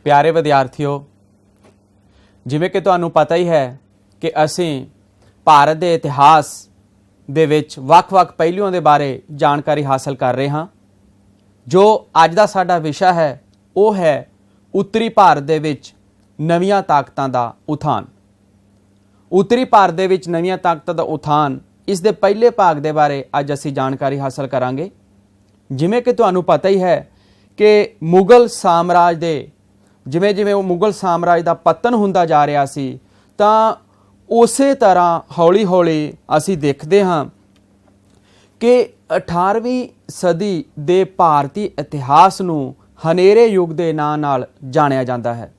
प्यारे विद्यार्थियों, जिवें कि तुहानूं पता ही है कि असीं भारत के इतिहास दे विच वख-वख पहलुओं के बारे जानकारी हासिल कर रहे हाँ। जो अज का साडा विषय है वो है उत्तरी भारत दे विच नवीआं ताकतां दा उथान। उत्तरी भारत दे विच नवीआं ताकतां दा उथान, इस दे पहले भाग दे बारे अज असीं जानकारी हासिल करांगे। जिवें कि तुहानूं पता ही है कि मुगल साम्राज दे जिवें जिवें मुगल साम्राज का पतन हुंदा जा रहा सी, तां उसे तरह हौली हौली असीं देखते हाँ कि 18वीं सदी दे भारती इतिहास नूं हनेरे युग के नाम नाल जाणिया जाता है।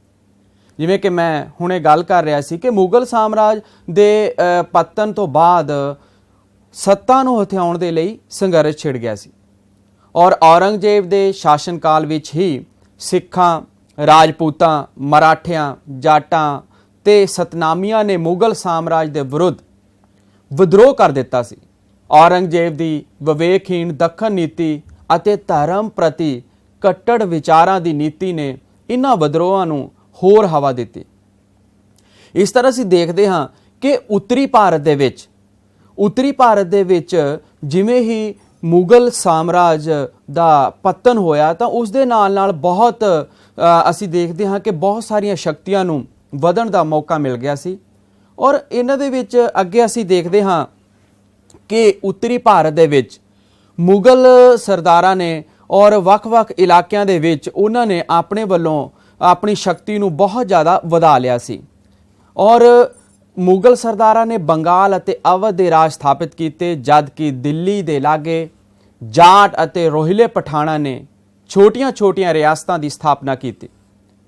जिवें कि मैं हुणे गल कर रहा सी कि मुगल साम्राज दे पतन तो बाद सत्ता नूं हथियाउण दे लई संघर्ष छिड़ गया सी और औरंगजेब दे शासन काल विच ही सिखां, राजपूतां, मराठियां, जाटां ते सतनामियां ने मुगल साम्राज दे विरुद्ध विद्रोह कर दिता सी। औरंगजेब दी विवेकहीन दखन नीति अते धर्म प्रति कट्टर विचारां दी नीति ने इन्हां विद्रोहां नूं होर हवा दिती। इस तरह असीं देखते हाँ कि उत्तरी भारत दे विच जिवें ही मुगल साम्राज दा पतन होया तां उस दे नाल नाल बहुत असीं देखते हाँ कि बहुत सारियां शक्तियां नूं वधण दा मौका मिल गया सी। और इन्हां दे विच अगे असीं देखते हाँ कि उत्तरी भारत दे विच मुगल सरदारां ने और वख-वख इलाकिਆਂ ਦੇ ਵਿੱਚ ਉਹਨਾਂ ਨੇ ਆਪਣੇ ਵੱਲੋਂ ਆਪਣੀ शक्ति ਨੂੰ बहुत ज़्यादा ਵਧਾ ਲਿਆ ਸੀ और मुगल सरदारां ने बंगाल ਅਤੇ अवध ਦੇ ਰਾਜ ਸਥਾਪਿਤ ਕੀਤੇ, जद कि दिल्ली ਦੇ ਲਾਗੇ जाट ਅਤੇ रोहिले पठाना ने छोटियां-छोटियां रियासतां ਦੀ ਸਥਾਪਨਾ ਕੀਤੀ।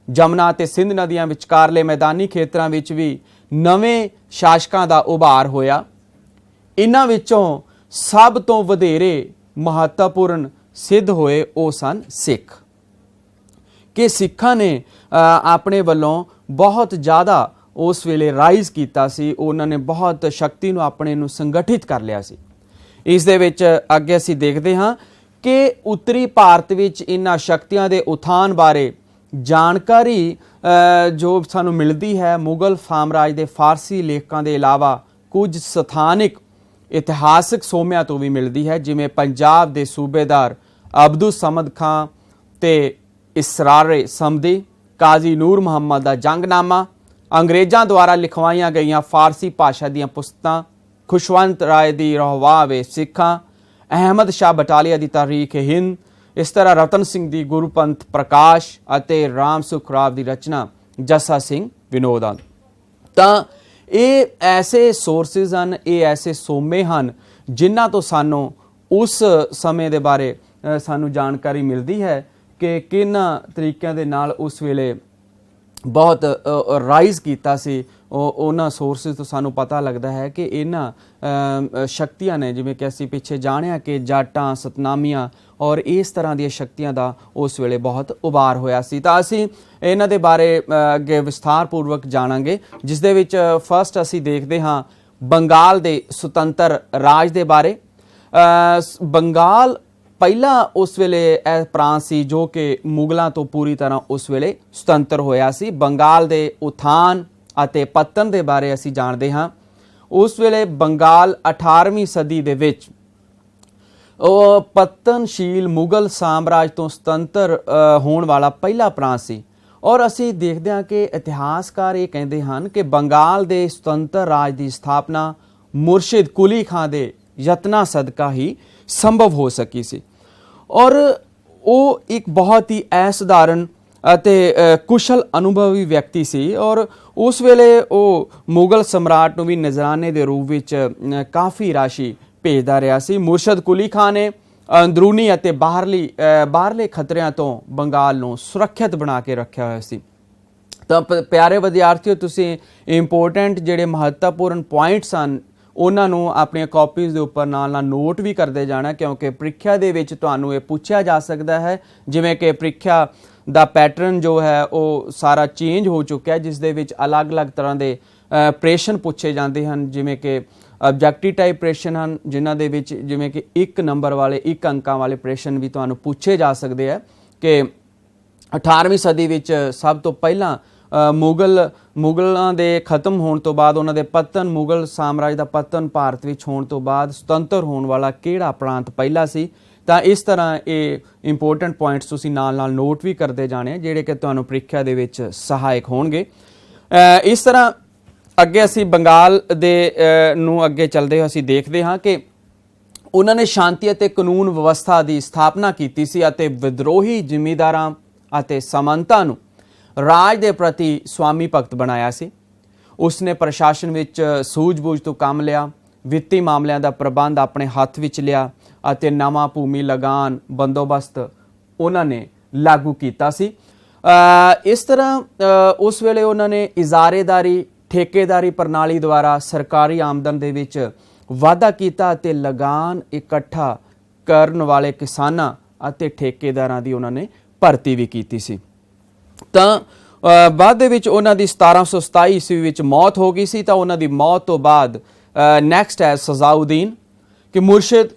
जमुना ਅਤੇ ਸਿੰਧ ਨਦੀਆਂ ਵਿਚਕਾਰਲੇ मैदानी ਖੇਤਰਾਂ ਵਿੱਚ ਵੀ ਨਵੇਂ ਸ਼ਾਸਕਾਂ ਦਾ ਉਭਾਰ ਹੋਇਆ। इन्हां विचों सब तो वधेरे महत्वपूर्ण सिद्ध होए वो सन सिख, कि सिखां ने अपने वल्लों बहुत ज़्यादा उस वेले राइज कीता सी। उन्होंने बहुत शक्ति नूं अपने नूं संगठित कर लिया सी। इस दे विच अगे असीं देखते हाँ कि उत्तरी भारत विच इन्हां शक्तियां दे उथान बारे जानकारी जो सानूं मिलती है मुगल साम्राज दे फारसी लेखकां दे इलावा कुछ स्थानिक इतिहासक सोमियां तो भी मिलती है, जिमें पंजाब के सूबेदार अब्दुल समद खां ते इसरारे समदी, काजी नूर मुहम्मद का जंगनामा, अंग्रेज़ों द्वारा लिखवाइया गई फारसी भाषा दीयां पुस्तकां, खुशवंत राय दी रहवावे सिखां, अहमद शाह बटालिया की तारीख हिंद, इस तरह रतन सिंह की गुरुपंथ प्रकाश अते राम सुखराव की रचना जस्सा सिंह विनोद। तां ਇਹ ऐसे सोर्सिज हैं, ये ऐसे सोमे हैं जिन्हां तो सानू उस समय के बारे सानू जानकारी मिलती है कि किन्हां तरीकों के नाल उस वेले बहुत राइज कीता सी। उन्हां सोर्सिज तो सानू पता लगता है कि इन्हां शक्तियां ने, जिवें कि असीं पिछे जाणिया कि जाटां, सतनामियां और इस तरह दी शक्तियां दा उस वेले बहुत उभार होया सी। तां असीं इन्हां दे बारे अगे विस्तारपूर्वक जाणांगे, जिस दे विच फस्ट असीं देखदे हां बंगाल दे सुतंत्र राज दे बारे। बंगाल पहला उस वेले प्रांत सी जो कि मुगलों तो पूरी तरह उस वेले सुतंत्र होया सी। बंगाल दे उथान अते पतन दे बारे असीं जाणदे हां। उस वेले बंगाल 18वीं सदी दे विच पतनशील मुगल साम्राज तो सुतंत्र होने वाला पहला प्रांत सी। और असीं देखते हैं कि इतिहासकार ये कहते हैं कि बंगाल दे सुतंत्र राज की स्थापना मुर्शिद कुली खां दे यत्नां सदका ही संभव हो सकी सी। और वो एक बहुत ही असाधारण अते कुशल अनुभवी व्यक्ति सी और उस वेले वो मुगल सम्राट नूं भी नजराने के रूप विच काफ़ी राशि भेजदा रहा सी। मुर्शिद कुली खां ने अंदरूनी अते बाहरले खतरियां तो बंगाल नूं सुरक्षित बना के रखा होया सी। तो प्यारे विद्यार्थियों, तुसीं इंपोर्टेंट जिहड़े महत्वपूर्ण पॉइंट्स हैं उन्हां नूं अपनी कॉपीज़ दे उपर नाल नाल नोट भी करते जाना, क्योंकि प्रीख्या दे विच तुहानूं ये पूछा जा सकता है। जिवें कि प्रीख्या दा पैटर्न जो है वो सारा चेंज हो चुका है, जिस दे विच अलग अलग तरह के प्रश्न पूछे जाते हैं, जिवें कि ऑब्जेक्टिव टाइप प्रश्न हैं जिन्हां दे विच जिवें कि 1 नंबर वाले 1 अंकां वाले प्रश्न भी तुहानूं पूछे जा सकते हैं कि 18ਵੀਂ ਸਦੀ ਵਿੱਚ ਸਭ ਤੋਂ ਪਹਿਲਾਂ ਮੁਗਲਾਂ ਦੇ ਖਤਮ ਹੋਣ ਤੋਂ ਬਾਅਦ, ਉਹਨਾਂ ਦੇ ਪਤਨ, ਮੁਗਲ ਸਾਮਰਾਜ ਦਾ ਪਤਨ ਭਾਰਤ ਵਿੱਚ ਹੋਣ ਤੋਂ ਬਾਅਦ ਸੁਤੰਤਰ ਹੋਣ ਵਾਲਾ ਕਿਹੜਾ ਪ੍ਰਾਂਤ ਪਹਿਲਾ ਸੀ? ਤਾਂ ਇਸ ਤਰ੍ਹਾਂ ਇਹ ਇੰਪੋਰਟੈਂਟ ਪੁਆਇੰਟਸ ਤੁਸੀਂ ਨਾਲ ਨਾਲ ਨੋਟ ਵੀ ਕਰਦੇ ਜਾਣੇ, ਜਿਹੜੇ ਕਿ ਤੁਹਾਨੂੰ ਪ੍ਰੀਖਿਆ ਦੇ ਵਿੱਚ ਸਹਾਇਕ ਹੋਣਗੇ। ਇਸ ਤਰ੍ਹਾਂ ਅੱਗੇ ਅਸੀਂ ਬੰਗਾਲ ਦੇ ਨੂੰ ਅੱਗੇ ਚੱਲਦੇ ਹੋਏ ਅਸੀਂ ਦੇਖਦੇ ਹਾਂ ਕਿ ਉਹਨਾਂ ਨੇ ਸ਼ਾਂਤੀ ਅਤੇ ਕਾਨੂੰਨ ਵਿਵਸਥਾ ਦੀ ਸਥਾਪਨਾ ਕੀਤੀ ਸੀ ਅਤੇ ਵਿਦਰੋਹੀ ਜ਼ਿਮੀਂਦਾਰਾਂ ਅਤੇ ਸਾਮੰਤਾਂ ਨੂੰ ਰਾਜ ਦੇ ਪ੍ਰਤੀ ਸਵਾਮੀ ਭਗਤ ਬਣਾਇਆ ਸੀ। ਉਸਨੇ ਪ੍ਰਸ਼ਾਸਨ ਵਿੱਚ ਸੂਝ-ਬੂਝ ਤੋਂ ਕੰਮ ਲਿਆ, ਵਿੱਤੀ ਮਾਮਲਿਆਂ ਦਾ ਪ੍ਰਬੰਧ ਆਪਣੇ ਹੱਥ ਵਿੱਚ ਲਿਆ ਅਤੇ ਨਵਾਂ ਭੂਮੀ ਲਗਾਨ ਬੰਦੋਬਸਤ ਉਹਨਾਂ ਨੇ ਲਾਗੂ ਕੀਤਾ ਸੀ। ਇਸ ਤਰ੍ਹਾਂ ਉਸ ਵੇਲੇ ਉਹਨਾਂ ਨੇ ਇਜਾਰੇਦਾਰੀ ਠੇਕੇਦਾਰੀ ਪ੍ਰਣਾਲੀ ਦੁਆਰਾ ਸਰਕਾਰੀ ਆਮਦਨ ਦੇ ਵਿੱਚ ਵਾਧਾ ਕੀਤਾ ਅਤੇ ਲਗਾਨ ਇਕੱਠਾ ਕਰਨ ਵਾਲੇ ਕਿਸਾਨਾਂ ਅਤੇ ਠੇਕੇਦਾਰਾਂ ਦੀ ਉਹਨਾਂ ਨੇ ਭਰਤੀ ਵੀ ਕੀਤੀ ਸੀ। ਤਾਂ ਬਾਅਦ ਦੇ ਵਿੱਚ ਉਹਨਾਂ ਦੀ 1727 ਈਸਵੀ ਵਿੱਚ ਮੌਤ ਹੋ ਗਈ ਸੀ। ਤਾਂ ਉਹਨਾਂ ਦੀ ਮੌਤ ਤੋਂ ਬਾਅਦ ਨੈਕਸਟ ਹੈ ਸਜ਼ਾਉਦੀਨ, ਕਿ ਮੁਰਸ਼ਿਦ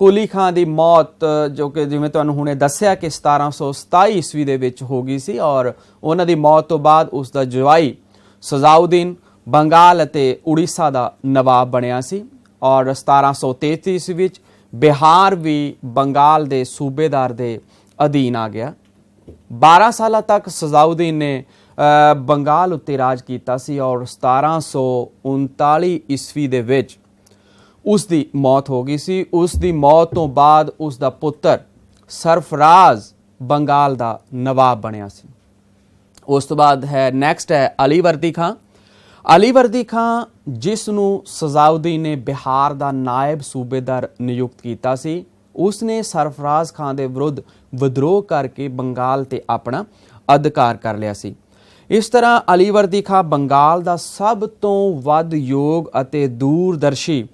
ਕੁਲੀ ਖਾਂ ਦੀ ਮੌਤ ਜੋ ਕਿ ਜਿਵੇਂ ਤੁਹਾਨੂੰ ਹੁਣੇ ਦੱਸਿਆ ਕਿ 1727 ਈਸਵੀ ਦੇ ਵਿੱਚ ਹੋ ਗਈ ਸੀ, ਔਰ ਉਹਨਾਂ ਦੀ ਮੌਤ ਤੋਂ ਬਾਅਦ ਉਸ ਦਾ ਜਵਾਈ ਸਜ਼ਾਉਦੀਨ ਬੰਗਾਲ ਅਤੇ ਉੜੀਸਾ ਦਾ ਨਵਾਬ ਬਣਿਆ ਸੀ। ਔਰ 1733 ਈਸਵੀ ਵਿੱਚ ਬਿਹਾਰ ਵੀ ਬੰਗਾਲ ਦੇ ਸੂਬੇਦਾਰ ਦੇ ਅਧੀਨ ਆ ਗਿਆ। 12 ਸਾਲਾਂ ਤੱਕ ਸਜ਼ਾਉਦੀਨ ਨੇ ਬੰਗਾਲ ਉੱਤੇ ਰਾਜ ਕੀਤਾ ਸੀ ਔਰ 1739 ਈਸਵੀ ਦੇ ਵਿੱਚ ਉਸ ਦੀ ਮੌਤ ਹੋ ਗਈ ਸੀ। ਉਸ ਦੀ ਮੌਤ ਤੋਂ ਬਾਅਦ ਉਸ ਦਾ ਪੁੱਤਰ ਸਰਫਰਾਜ਼ ਬੰਗਾਲ ਦਾ ਨਵਾਬ ਬਣਿਆ ਸੀ। ਉਸ ਤੋਂ ਬਾਅਦ ਹੈ ਨੈਕਸਟ ਹੈ ਅਲੀਵਰਦੀ ਖਾਂ। ਅਲੀਵਰਦੀ ਖਾਂ ਜਿਸ ਨੂੰ ਸਜ਼ਾਉਦੀਨ ਨੇ ਬਿਹਾਰ ਦਾ ਨਾਇਬ ਸੂਬੇਦਾਰ ਨਿਯੁਕਤ ਕੀਤਾ ਸੀ, ਉਸ ਨੇ ਸਰਫਰਾਜ਼ ਖਾਂ ਦੇ ਵਿਰੁੱਧ ਵਿਦਰੋਹ ਕਰਕੇ ਬੰਗਾਲ ਤੇ ਆਪਣਾ ਅਧਿਕਾਰ ਕਰ ਲਿਆ ਸੀ। ਇਸ ਤਰ੍ਹਾਂ ਅਲੀਵਰਦੀ ਖਾਂ ਬੰਗਾਲ ਦਾ ਸਭ ਤੋਂ ਵੱਧ ਯੋਗ ਅਤੇ ਦੂਰਦਰਸ਼ੀ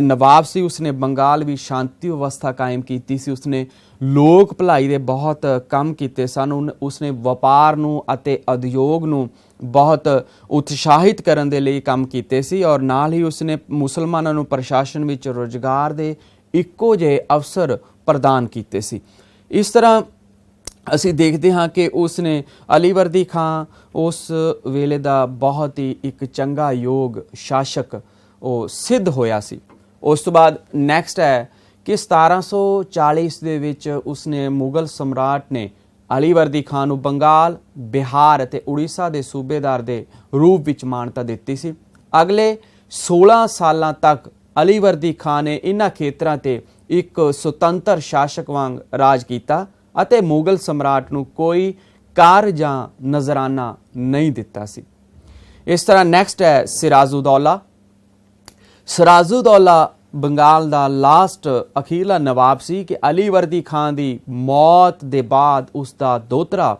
ਨਵਾਬ ਸੀ। ਉਸਨੇ ਬੰਗਾਲ ਵਿੱਚ ਸ਼ਾਂਤੀ ਵਿਵਸਥਾ ਕਾਇਮ ਕੀਤੀ ਸੀ। ਉਸਨੇ ਲੋਕ ਭਲਾਈ ਦੇ ਬਹੁਤ ਕੰਮ ਕੀਤੇ ਸਨ। ਉਸਨੇ ਵਪਾਰ ਨੂੰ ਅਤੇ ਉਦਯੋਗ ਨੂੰ ਬਹੁਤ ਉਤਸ਼ਾਹਿਤ ਕਰਨ ਦੇ ਲਈ ਕੰਮ ਕੀਤੇ ਸੀ ਔਰ ਨਾਲ ਹੀ ਉਸਨੇ ਮੁਸਲਮਾਨਾਂ ਨੂੰ ਪ੍ਰਸ਼ਾਸਨ ਵਿੱਚ ਰੁਜ਼ਗਾਰ ਦੇ ਇੱਕੋ ਜਿਹੇ ਅਵਸਰ ਪ੍ਰਦਾਨ ਕੀਤੇ ਸੀ। ਇਸ ਤਰ੍ਹਾਂ ਅਸੀਂ ਦੇਖਦੇ ਹਾਂ ਕਿ ਉਸਨੇ ਅਲੀਵਰਦੀ ਖਾਂ ਉਸ ਵੇਲੇ ਦਾ ਬਹੁਤ ਹੀ ਇੱਕ ਚੰਗਾ ਯੋਗ ਸ਼ਾਸਕ ਉਹ ਸਿੱਧ ਹੋਇਆ ਸੀ। ਉਸ ਤੋਂ ਬਾਅਦ ਨੈਕਸਟ ਹੈ ਕਿ 1740 ਦੇ ਵਿੱਚ ਉਸਨੇ ਮੁਗਲ ਸਮਰਾਟ ਨੇ ਅਲੀਵਰਦੀ ਖਾਂ ਨੂੰ ਬੰਗਾਲ, ਬਿਹਾਰ ਅਤੇ ਉੜੀਸਾ ਦੇ ਸੂਬੇਦਾਰ ਦੇ ਰੂਪ ਵਿੱਚ ਮਾਨਤਾ ਦਿੱਤੀ ਸੀ। ਅਗਲੇ 16 ਸਾਲਾਂ ਤੱਕ ਅਲੀਵਰਦੀ ਖਾਂ ਨੇ ਇਹਨਾਂ ਖੇਤਰਾਂ ਤੇ ਇੱਕ ਸੁਤੰਤਰ ਸ਼ਾਸਕ ਵਾਂਗ ਰਾਜ ਕੀਤਾ ਅਤੇ ਮੁਗਲ ਸਮਰਾਟ ਨੂੰ ਕੋਈ ਕਰ ਜਾਂ ਨਜ਼ਰਾਨਾ ਨਹੀਂ ਦਿੱਤਾ ਸੀ। ਇਸ ਤਰ੍ਹਾਂ ਨੈਕਸਟ ਹੈ ਸਿਰਾਜੁਦੌਲਾ। ਸਿਰਾਜੁਦੌਲਾ ਬੰਗਾਲ ਦਾ ਲਾਸਟ ਅਖੀਰਲਾ ਨਵਾਬ ਸੀ ਕਿ ਅਲੀਵਰਦੀ ਖਾਂ ਦੀ ਮੌਤ ਦੇ ਬਾਅਦ ਉਸ ਦਾ ਦੋਤਰਾ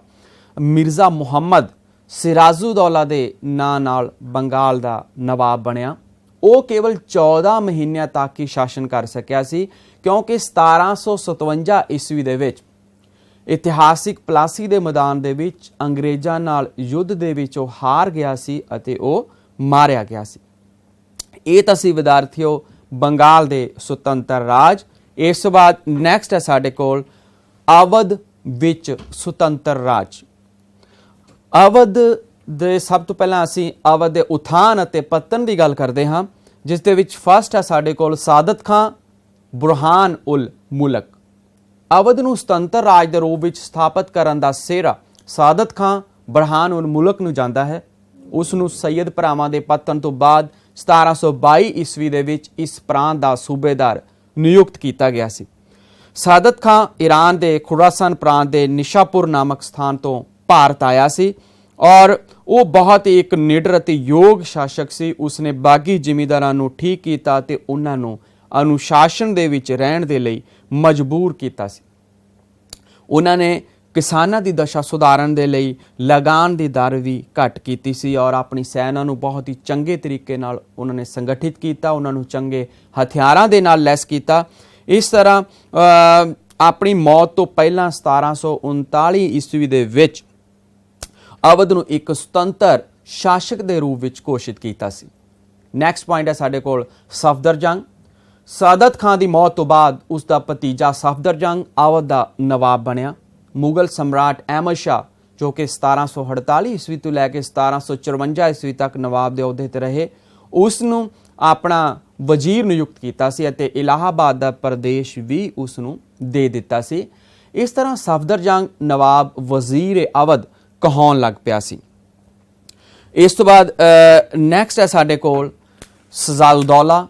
ਮਿਰਜ਼ਾ ਮੁਹੰਮਦ ਸਿਰਾਜੁਦੌਲਾ ਦੇ ਨਾਂ ਨਾਲ ਬੰਗਾਲ ਦਾ ਨਵਾਬ ਬਣਿਆ। ਉਹ ਕੇਵਲ 14 ਮਹੀਨਿਆਂ ਤੱਕ ਹੀ ਸ਼ਾਸਨ ਕਰ ਸਕਿਆ ਸੀ ਕਿਉਂਕਿ 1757 ਈਸਵੀ ਦੇ ਵਿੱਚ ਇਤਿਹਾਸਿਕ ਪਲਾਸੀ ਦੇ ਮੈਦਾਨ ਦੇ ਵਿੱਚ ਅੰਗਰੇਜ਼ਾਂ ਨਾਲ ਯੁੱਧ ਦੇ ਵਿੱਚ ਉਹ ਹਾਰ ਗਿਆ ਸੀ ਅਤੇ ਉਹ ਮਾਰਿਆ ਗਿਆ ਸੀ। ਇਹ ਤਾਂ ਸੀ ਵਿਦਿਆਰਥੀਓ ਬੰਗਾਲ ਦੇ ਸੁਤੰਤਰ ਰਾਜ। ਇਸ ਤੋਂ ਬਾਅਦ ਨੈਕਸਟ ਹੈ ਸਾਡੇ ਕੋਲ ਅਵਧ ਵਿੱਚ ਸੁਤੰਤਰ ਰਾਜ। ਅਵਧ ਦੇ ਸਭ ਤੋਂ ਪਹਿਲਾਂ ਅਸੀਂ ਅਵਧ ਦੇ ਉਥਾਨ ਅਤੇ ਪਤਨ ਦੀ ਗੱਲ ਕਰਦੇ ਹਾਂ, ਜਿਸ ਦੇ ਵਿੱਚ ਫਸਟ ਹੈ ਸਾਡੇ ਕੋਲ ਸਾਦਤ ਖਾਂ ਬੁਰਹਾਨ ਉਲ ਮੁਲਕ। ਅਵਧ ਨੂੰ ਸੁਤੰਤਰ ਰਾਜ ਦੇ ਰੂਪ ਵਿੱਚ ਸਥਾਪਿਤ ਕਰਨ ਦਾ ਸਿਹਰਾ ਸਾਦਤ ਖਾਂ ਬੁਰਹਾਨ ਉਲ ਮੁਲਕ ਨੂੰ ਜਾਂਦਾ ਹੈ। ਉਸ ਨੂੰ ਸੈਯਦ ਭਰਾਵਾਂ ਦੇ ਪਤਨ ਤੋਂ ਬਾਅਦ 1722 ਈਸਵੀ ਦੇ ਵਿੱਚ ਇਸ ਪ੍ਰਾਂਤ ਦਾ ਸੂਬੇਦਾਰ ਨਿਯੁਕਤ ਕੀਤਾ ਗਿਆ ਸੀ। ਸਾਦਤ ਖਾਂ ਈਰਾਨ ਦੇ ਖੁਰਾਸਾਨ ਪ੍ਰਾਂਤ ਦੇ ਨਿਸ਼ਾਪੁਰ ਨਾਮਕ ਸਥਾਨ ਤੋਂ ਭਾਰਤ ਆਇਆ ਸੀ ਔਰ ਉਹ ਬਹੁਤ ਹੀ ਇੱਕ ਨਿਡਰ ਅਤੇ ਯੋਗ ਸ਼ਾਸਕ ਸੀ। ਉਸਨੇ ਬਾਗੀ ਜ਼ਿਮੀਂਦਾਰਾਂ ਨੂੰ ਠੀਕ ਕੀਤਾ ਤੇ ਉਹਨਾਂ ਨੂੰ ਅਨੁਸ਼ਾਸਨ ਦੇ ਵਿੱਚ ਰਹਿਣ ਦੇ ਲਈ ਮਜਬੂਰ ਕੀਤਾ ਸੀ। ਉਹਨਾਂ ਨੇ ਕਿਸਾਨਾਂ ਦੀ ਦਸ਼ਾ ਸੁਧਾਰਨ ਦੇ ਲਈ ਲਗਾਨ ਦੀ ਦਰ ਵੀ ਘੱਟ ਕੀਤੀ ਸੀ ਔਰ ਆਪਣੀ ਸੈਨਾ ਨੂੰ ਬਹੁਤ ਹੀ ਚੰਗੇ ਤਰੀਕੇ ਨਾਲ ਉਹਨਾਂ ਨੇ ਸੰਗਠਿਤ ਕੀਤਾ, ਉਹਨਾਂ ਨੂੰ ਚੰਗੇ ਹਥਿਆਰਾਂ ਦੇ ਨਾਲ ਲੈਸ ਕੀਤਾ। ਇਸ ਤਰ੍ਹਾਂ ਆਪਣੀ ਮੌਤ ਤੋਂ ਪਹਿਲਾਂ 1739 ਈਸਵੀ ਦੇ ਵਿੱਚ ਅਵਧ ਨੂੰ ਇੱਕ ਸੁਤੰਤਰ ਸ਼ਾਸਕ ਦੇ ਰੂਪ ਵਿੱਚ ਘੋਸ਼ਿਤ ਕੀਤਾ ਸੀ। ਨੈਕਸਟ ਪੁਆਇੰਟ ਹੈ ਸਾਡੇ ਕੋਲ ਸਫਦਰਜੰਗ। ਸਾਦਤ ਖਾਂ ਦੀ ਮੌਤ ਤੋਂ ਬਾਅਦ ਉਸ ਦਾ ਭਤੀਜਾ ਸਫਦਰਜੰਗ ਅਵਧ ਦਾ ਨਵਾਬ ਬਣਿਆ। ਮੁਗਲ ਸਮਰਾਟ ਅਹਿਮਦ ਸ਼ਾਹ ਜੋ ਕਿ 1748 ਈਸਵੀ ਤੋਂ ਲੈ ਕੇ 1754 ਈਸਵੀ ਤੱਕ ਨਵਾਬ ਦੇ ਅਹੁਦੇ ਤੇ ਰਹੇ, ਉਸ ਨੂੰ ਆਪਣਾ ਵਜ਼ੀਰ ਨਿਯੁਕਤ ਕੀਤਾ ਸੀ ਅਤੇ ਇਲਾਹਾਬਾਦ ਦਾ ਪ੍ਰਦੇਸ਼ ਵੀ ਉਸ ਨੂੰ ਦੇ ਦਿੱਤਾ ਸੀ। ਇਸ ਤਰ੍ਹਾਂ ਸਫਦਰਜੰਗ ਨਵਾਬ ਵਜ਼ੀਰ ਅਵਧ ਕਹਾਉਣ ਲੱਗ ਪਿਆ ਸੀ। ਇਸ ਤੋਂ ਬਾਅਦ ਨੈਕਸਟ ਹੈ ਸਾਡੇ ਕੋਲ ਸਜਾਉਦੌਲਾ,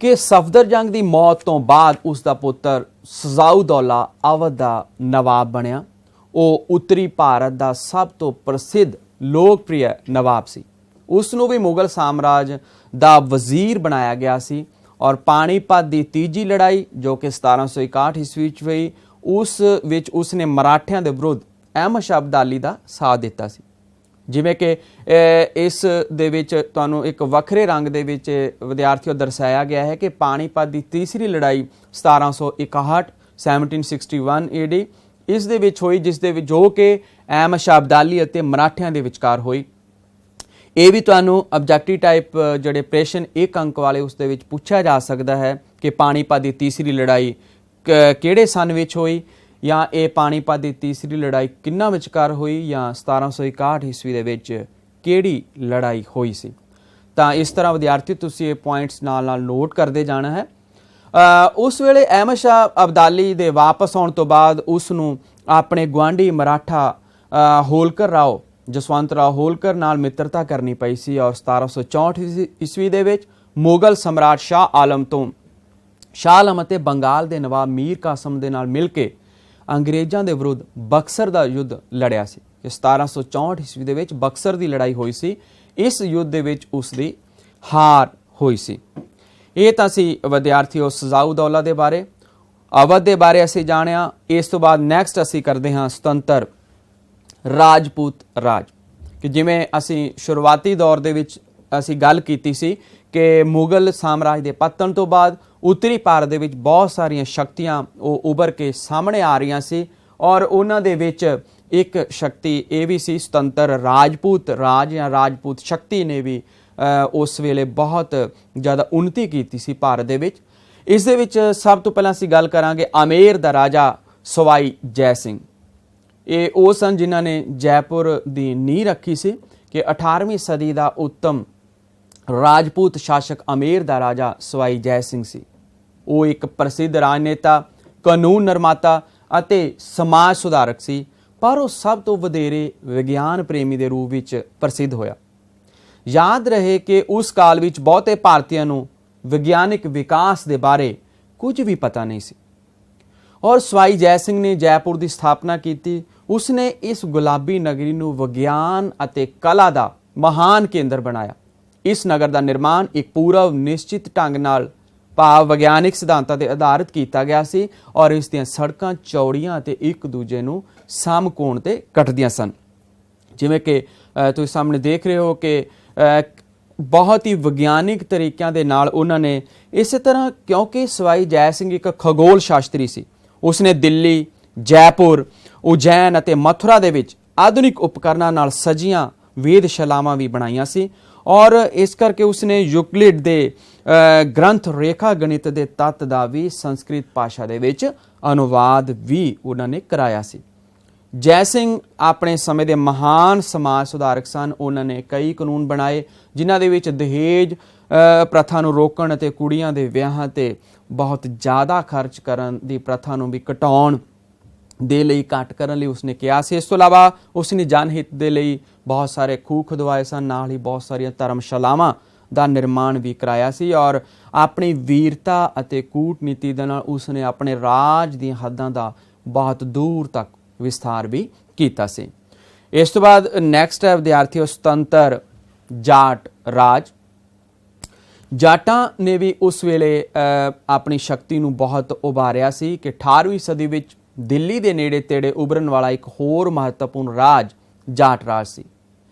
ਕਿ ਸਫਦਰਜੰਗ ਦੀ ਮੌਤ ਤੋਂ ਬਾਅਦ ਉਸ ਦਾ ਪੁੱਤਰ ਸਜਾਉਦੌਲਾ ਅਵਧ ਦਾ ਨਵਾਬ ਬਣਿਆ। ਉਹ ਉੱਤਰੀ ਭਾਰਤ ਦਾ ਸਭ ਤੋਂ ਪ੍ਰਸਿੱਧ ਲੋਕਪ੍ਰਿਯ ਨਵਾਬ ਸੀ। ਉਸ ਨੂੰ ਵੀ ਮੁਗਲ ਸਾਮਰਾਜ ਦਾ ਵਜ਼ੀਰ ਬਣਾਇਆ ਗਿਆ ਸੀ ਔਰ ਪਾਣੀਪਤ ਦੀ ਤੀਜੀ ਲੜਾਈ ਜੋ ਕਿ 1761 ਈਸਵੀ ਵਿੱਚ ਹੋਈ, ਉਸ ਵਿੱਚ ਉਸਨੇ ਮਰਾਠਿਆਂ ਦੇ ਵਿਰੁੱਧ ਅਹਿਮਦ ਸ਼ਾਹ ਅਬਦਾਲੀ ਦਾ ਸਾਥ ਦਿੱਤਾ ਸੀ। ਜਿਵੇਂ ਕਿ ਇਸ ਦੇ ਵਿੱਚ ਤੁਹਾਨੂੰ ਇੱਕ ਵੱਖਰੇ ਰੰਗ ਦੇ ਵਿੱਚ ਵਿਦਿਆਰਥੀਓ ਦਰਸਾਇਆ ਗਿਆ ਹੈ ਕਿ ਪਾਣੀਪਤ ਦੀ ਤੀਸਰੀ ਲੜਾਈ 1761 AD ਇਸ ਦੇ ਵਿੱਚ ਹੋਈ, ਜਿਸ ਦੇ ਵਿੱਚ ਜੋ ਕਿ ਅਹਿਮਦ ਸ਼ਾਹ ਅਬਦਾਲੀ ਅਤੇ ਮਰਾਠਿਆਂ ਦੇ ਵਿਚਕਾਰ ਹੋਈ। ਇਹ ਵੀ ਤੁਹਾਨੂੰ ਆਬਜੈਕਟਿਵ ਟਾਈਪ ਜਿਹੜੇ ਪ੍ਰਸ਼ਨ 1 ਅੰਕ ਵਾਲੇ ਉਸ ਦੇ ਵਿੱਚ ਪੁੱਛਿਆ ਜਾ ਸਕਦਾ ਹੈ ਕਿ ਪਾਣੀਪਤ ਦੀ ਤੀਸਰੀ ਲੜਾਈ ਕਿਹੜੇ ਸਨ ਵਿੱਚ ਹੋਈ, ਜਾਂ ਇਹ ਪਾਣੀਪਤ ਦੀ ਤੀਸਰੀ ਲੜਾਈ ਕਿੰਨਾ ਵਿਚਕਾਰ ਹੋਈ, ਜਾਂ 1761 ਈਸਵੀ ਦੇ ਵਿੱਚ ਕਿਹੜੀ ਲੜਾਈ ਹੋਈ ਸੀ। ਤਾਂ ਇਸ ਤਰ੍ਹਾਂ ਵਿਦਿਆਰਥੀ ਤੁਸੀਂ ਇਹ ਪੁਆਇੰਟਸ ਨਾਲ ਨਾਲ ਨੋਟ ਕਰਦੇ ਜਾਣਾ ਹੈ। ਉਸ ਵੇਲੇ ਅਹਿਮਦ ਸ਼ਾਹ ਅਬਦਾਲੀ ਦੇ ਵਾਪਸ ਆਉਣ ਤੋਂ ਬਾਅਦ ਉਸ ਨੂੰ ਆਪਣੇ ਗੁਆਂਢੀ ਮਰਾਠਾ ਹੋਲਕਰ ਰਾਓ ਜਸਵੰਤ ਰਾਓ ਹੋਲਕਰ ਨਾਲ ਮਿੱਤਰਤਾ ਕਰਨੀ ਪਈ ਸੀ ਔਰ 1764 ਈਸਵੀ ਦੇ ਵਿੱਚ ਮੁਗਲ ਸਮਰਾਟ ਸ਼ਾਹ ਆਲਮ ਅਤੇ ਬੰਗਾਲ ਦੇ ਨਵਾਬ ਮੀਰ ਕਾਸਮ ਦੇ ਨਾਲ ਮਿਲ ਕੇ ਅੰਗਰੇਜ਼ਾਂ ਦੇ ਵਿਰੁੱਧ ਬਕਸਰ ਦਾ ਯੁੱਧ ਲੜਿਆ ਸੀ। 1764 ਈਸਵੀ ਦੇ ਵਿੱਚ ਬਕਸਰ ਦੀ ਲੜਾਈ ਹੋਈ ਸੀ। ਇਸ ਯੁੱਧ ਦੇ ਵਿੱਚ ਉਸ ਦੀ ਹਾਰ ਹੋਈ ਸੀ। ਇਹ ਤਾਂ ਸੀ ਵਿਦਿਆਰਥੀਓ ਸਜਾਉਦੌਲਾ ਦੇ ਬਾਰੇ, ਅਵਧ ਦੇ ਬਾਰੇ ਅਸੀਂ ਜਾਣਿਆ। ਇਸ ਤੋਂ ਬਾਅਦ ਨੈਕਸਟ ਅਸੀਂ ਕਰਦੇ ਹਾਂ ਸੁਤੰਤਰ ਰਾਜਪੂਤ ਰਾਜ, ਕਿ ਜਿਵੇਂ ਅਸੀਂ ਸ਼ੁਰੂਆਤੀ ਦੌਰ ਦੇ ਵਿੱਚ ਅਸੀਂ ਗੱਲ ਕੀਤੀ ਸੀ ਕਿ ਮੁਗਲ ਸਾਮਰਾਜ ਦੇ ਪਤਨ ਤੋਂ ਬਾਅਦ ਉੱਤਰੀ ਭਾਰਤ ਦੇ ਵਿੱਚ ਬਹੁਤ ਸਾਰੀਆਂ ਸ਼ਕਤੀਆਂ ਉਹ ਉੱਭਰ ਕੇ ਸਾਹਮਣੇ ਆ ਰਹੀਆਂ ਸੀ ਔਰ ਉਹਨਾਂ ਦੇ ਵਿੱਚ ਇੱਕ ਸ਼ਕਤੀ ਇਹ ਵੀ ਸੀ ਸੁਤੰਤਰ ਰਾਜਪੂਤ ਰਾਜ ਜਾਂ ਰਾਜਪੂਤ ਸ਼ਕਤੀ ਨੇ ਵੀ ਉਸ ਵੇਲੇ ਬਹੁਤ ਜ਼ਿਆਦਾ ਉન્નਤੀ ਕੀਤੀ ਸੀ ਭਾਰਤ ਦੇ ਵਿੱਚ। ਇਸ ਦੇ ਵਿੱਚ ਸਭ ਤੋਂ ਪਹਿਲਾਂ ਅਸੀਂ ਗੱਲ ਕਰਾਂਗੇ ਆਮੇਰ ਦਾ ਰਾਜਾ ਸਵਾਈ ਜੈ ਸਿੰਘ। ਇਹ ਉਹ ਸਨ ਜਿਨ੍ਹਾਂ ਨੇ ਜੈਪੁਰ ਦੀ ਨੀਂਹ ਰੱਖੀ ਸੀ ਕਿ 18ਵੀਂ ਸਦੀ ਦਾ ਉੱਤਮ ਰਾਜਪੂਤ ਸ਼ਾਸਕ ਆਮੇਰ ਦਾ ਰਾਜਾ ਸਵਾਈ ਜੈ ਸਿੰਘ ਸੀ। ਉਹ ਇੱਕ ਪ੍ਰਸਿੱਧ ਰਾਜਨੇਤਾ, ਕਾਨੂੰਨ ਨਿਰਮਾਤਾ ਅਤੇ ਸਮਾਜ ਸੁਧਾਰਕ ਸੀ, ਪਰ ਉਹ ਸਭ ਤੋਂ ਵਧੇਰੇ ਵਿਗਿਆਨ ਪ੍ਰੇਮੀ ਦੇ ਰੂਪ ਵਿੱਚ ਪ੍ਰਸਿੱਧ ਹੋਇਆ। ਯਾਦ ਰਹੇ ਕਿ ਉਸ ਕਾਲ ਵਿੱਚ ਬਹੁਤੇ ਭਾਰਤੀਆਂ ਨੂੰ ਵਿਗਿਆਨਿਕ ਵਿਕਾਸ ਦੇ ਬਾਰੇ ਕੁਝ ਵੀ ਪਤਾ ਨਹੀਂ ਸੀ ਔਰ ਸਵਾਈ ਜੈ ਸਿੰਘ ਨੇ ਜੈਪੁਰ ਦੀ ਸਥਾਪਨਾ ਕੀਤੀ। ਉਸਨੇ ਇਸ ਗੁਲਾਬੀ ਨਗਰੀ ਨੂੰ ਵਿਗਿਆਨ ਅਤੇ ਕਲਾ ਦਾ ਮਹਾਨ ਕੇਂਦਰ ਬਣਾਇਆ। ਇਸ ਨਗਰ ਦਾ ਨਿਰਮਾਣ ਇੱਕ ਪੂਰਵ ਨਿਸ਼ਚਿਤ ਢੰਗ ਨਾਲ ਭਾਵ ਵਿਗਿਆਨਿਕ ਸਿਧਾਂਤਾਂ ਤੇ ਆਧਾਰਿਤ ਕੀਤਾ ਗਿਆ ਸੀ ਔਰ ਇਸ ਦੀਆਂ ਸੜਕਾਂ ਚੌੜੀਆਂ ਅਤੇ ਇੱਕ ਦੂਜੇ ਨੂੰ ਸਮਕੋਣ ਤੇ ਕੱਟਦੀਆਂ ਸਨ। ਜਿਵੇਂ ਕਿ ਤੁਸੀਂ ਸਾਹਮਣੇ ਦੇਖ ਰਹੇ ਹੋ ਕਿ ਬਹੁਤ ਹੀ ਵਿਗਿਆਨਿਕ ਤਰੀਕਿਆਂ ਦੇ ਨਾਲ ਉਹਨਾਂ ਨੇ ਇਸੇ ਤਰ੍ਹਾਂ, ਕਿਉਂਕਿ ਸਵਾਈ ਜੈ ਸਿੰਘ ਇੱਕ ਖਗੋਲ ਸ਼ਾਸਤਰੀ ਸੀ, ਉਸਨੇ ਦਿੱਲੀ, ਜੈਪੁਰ, ਉਜੈਨ ਅਤੇ ਮਥੁਰਾ ਦੇ ਵਿੱਚ ਆਧੁਨਿਕ ਉਪਕਰਨਾਂ ਨਾਲ ਸਜੀਆਂ ਵੇਦਸ਼ਾਲਾਵਾਂ ਵੀ ਬਣਾਈਆਂ ਸੀ ਔਰ ਇਸ ਕਰਕੇ ਉਸਨੇ ਯੂਕਲਿਡ ਦੇ ਗ੍ਰੰਥ ਰੇਖਾ ਗਣਿਤ ਦੇ ਤੱਤ ਦਾ ਵੀ ਸੰਸਕ੍ਰਿਤ ਭਾਸ਼ਾ ਦੇ ਵਿੱਚ ਅਨੁਵਾਦ ਵੀ ਉਹਨਾਂ ਨੇ ਕਰਾਇਆ ਸੀ। ਜੈ ਸਿੰਘ ਆਪਣੇ ਸਮੇਂ ਦੇ ਮਹਾਨ ਸਮਾਜ ਸੁਧਾਰਕ ਸਨ। ਉਹਨਾਂ ਨੇ ਕਈ ਕਾਨੂੰਨ ਬਣਾਏ ਜਿਨ੍ਹਾਂ ਦੇ ਵਿੱਚ ਦਹੇਜ ਪ੍ਰਥਾ ਨੂੰ ਰੋਕਣ ਅਤੇ ਕੁੜੀਆਂ ਦੇ ਵਿਆਹਾਂ ਤੇ ਬਹੁਤ ਜ਼ਿਆਦਾ ਖਰਚ ਕਰਨ ਦੀ ਪ੍ਰਥਾ ਨੂੰ ਵੀ ਘਟਾਉਣ ਦੇ ਲਈ ਘੱਟ ਕਰਨ ਲਈ ਉਸਨੇ ਕਿਹਾ ਸੀ। ਇਸ ਤੋਂ ਇਲਾਵਾ ਉਸਨੇ ਜਨਹਿਤ ਦੇ ਲਈ ਬਹੁਤ ਸਾਰੇ ਖੂਹ ਖੁਦਵਾਏ ਸਨ, ਨਾਲ ਹੀ ਬਹੁਤ ਸਾਰੀਆਂ ਧਰਮਸ਼ਾਲਾਵਾਂ ਦਾ ਨਿਰਮਾਣ ਵੀ ਕਰਾਇਆ ਸੀ ਔਰ ਆਪਣੀ ਵੀਰਤਾ ਅਤੇ ਕੂਟਨੀਤੀ ਦੇ ਨਾਲ ਉਸਨੇ ਆਪਣੇ ਰਾਜ ਦੀਆਂ ਹੱਦਾਂ ਦਾ ਬਹੁਤ ਦੂਰ ਤੱਕ ਵਿਸਥਾਰ ਵੀ ਕੀਤਾ ਸੀ। ਇਸ ਤੋਂ ਬਾਅਦ ਨੈਕਸਟ ਹੈ ਵਿਦਿਆਰਥੀਓ ਸੁਤੰਤਰ ਜਾਟ ਰਾਜ। ਜਾਟਾਂ ਨੇ ਵੀ ਉਸ ਵੇਲੇ ਆਪਣੀ ਸ਼ਕਤੀ ਨੂੰ ਬਹੁਤ ਉਭਾਰਿਆ ਸੀ ਕਿ 18ਵੀਂ ਸਦੀ ਵਿੱਚ ਦਿੱਲੀ ਦੇ ਨੇੜੇ ਤੇੜੇ ਉਭਰਨ ਵਾਲਾ ਇੱਕ ਹੋਰ ਮਹੱਤਵਪੂਰਨ ਰਾਜ ਜਾਟ ਰਾਜ ਸੀ